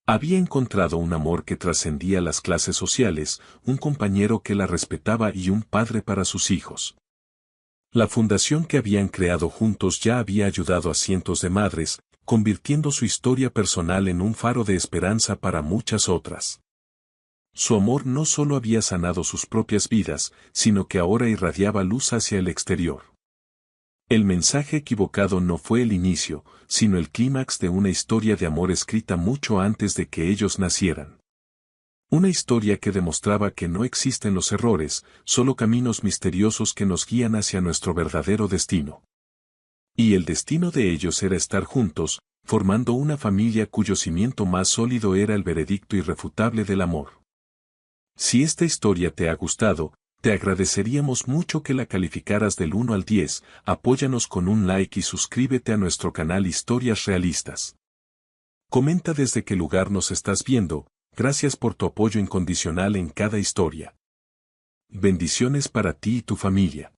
Había encontrado un amor que trascendía las clases sociales, un compañero que la respetaba y un padre para sus hijos. La fundación que habían creado juntos ya había ayudado a cientos de madres, convirtiendo su historia personal en un faro de esperanza para muchas otras. Su amor no solo había sanado sus propias vidas, sino que ahora irradiaba luz hacia el exterior. El mensaje equivocado no fue el inicio, sino el clímax de una historia de amor escrita mucho antes de que ellos nacieran. Una historia que demostraba que no existen los errores, solo caminos misteriosos que nos guían hacia nuestro verdadero destino. Y el destino de ellos era estar juntos, formando una familia cuyo cimiento más sólido era el veredicto irrefutable del amor. Si esta historia te ha gustado, te agradeceríamos mucho que la calificaras del 1 al 10, apóyanos con un like y suscríbete a nuestro canal Historias Realistas. Comenta desde qué lugar nos estás viendo, gracias por tu apoyo incondicional en cada historia. Bendiciones para ti y tu familia.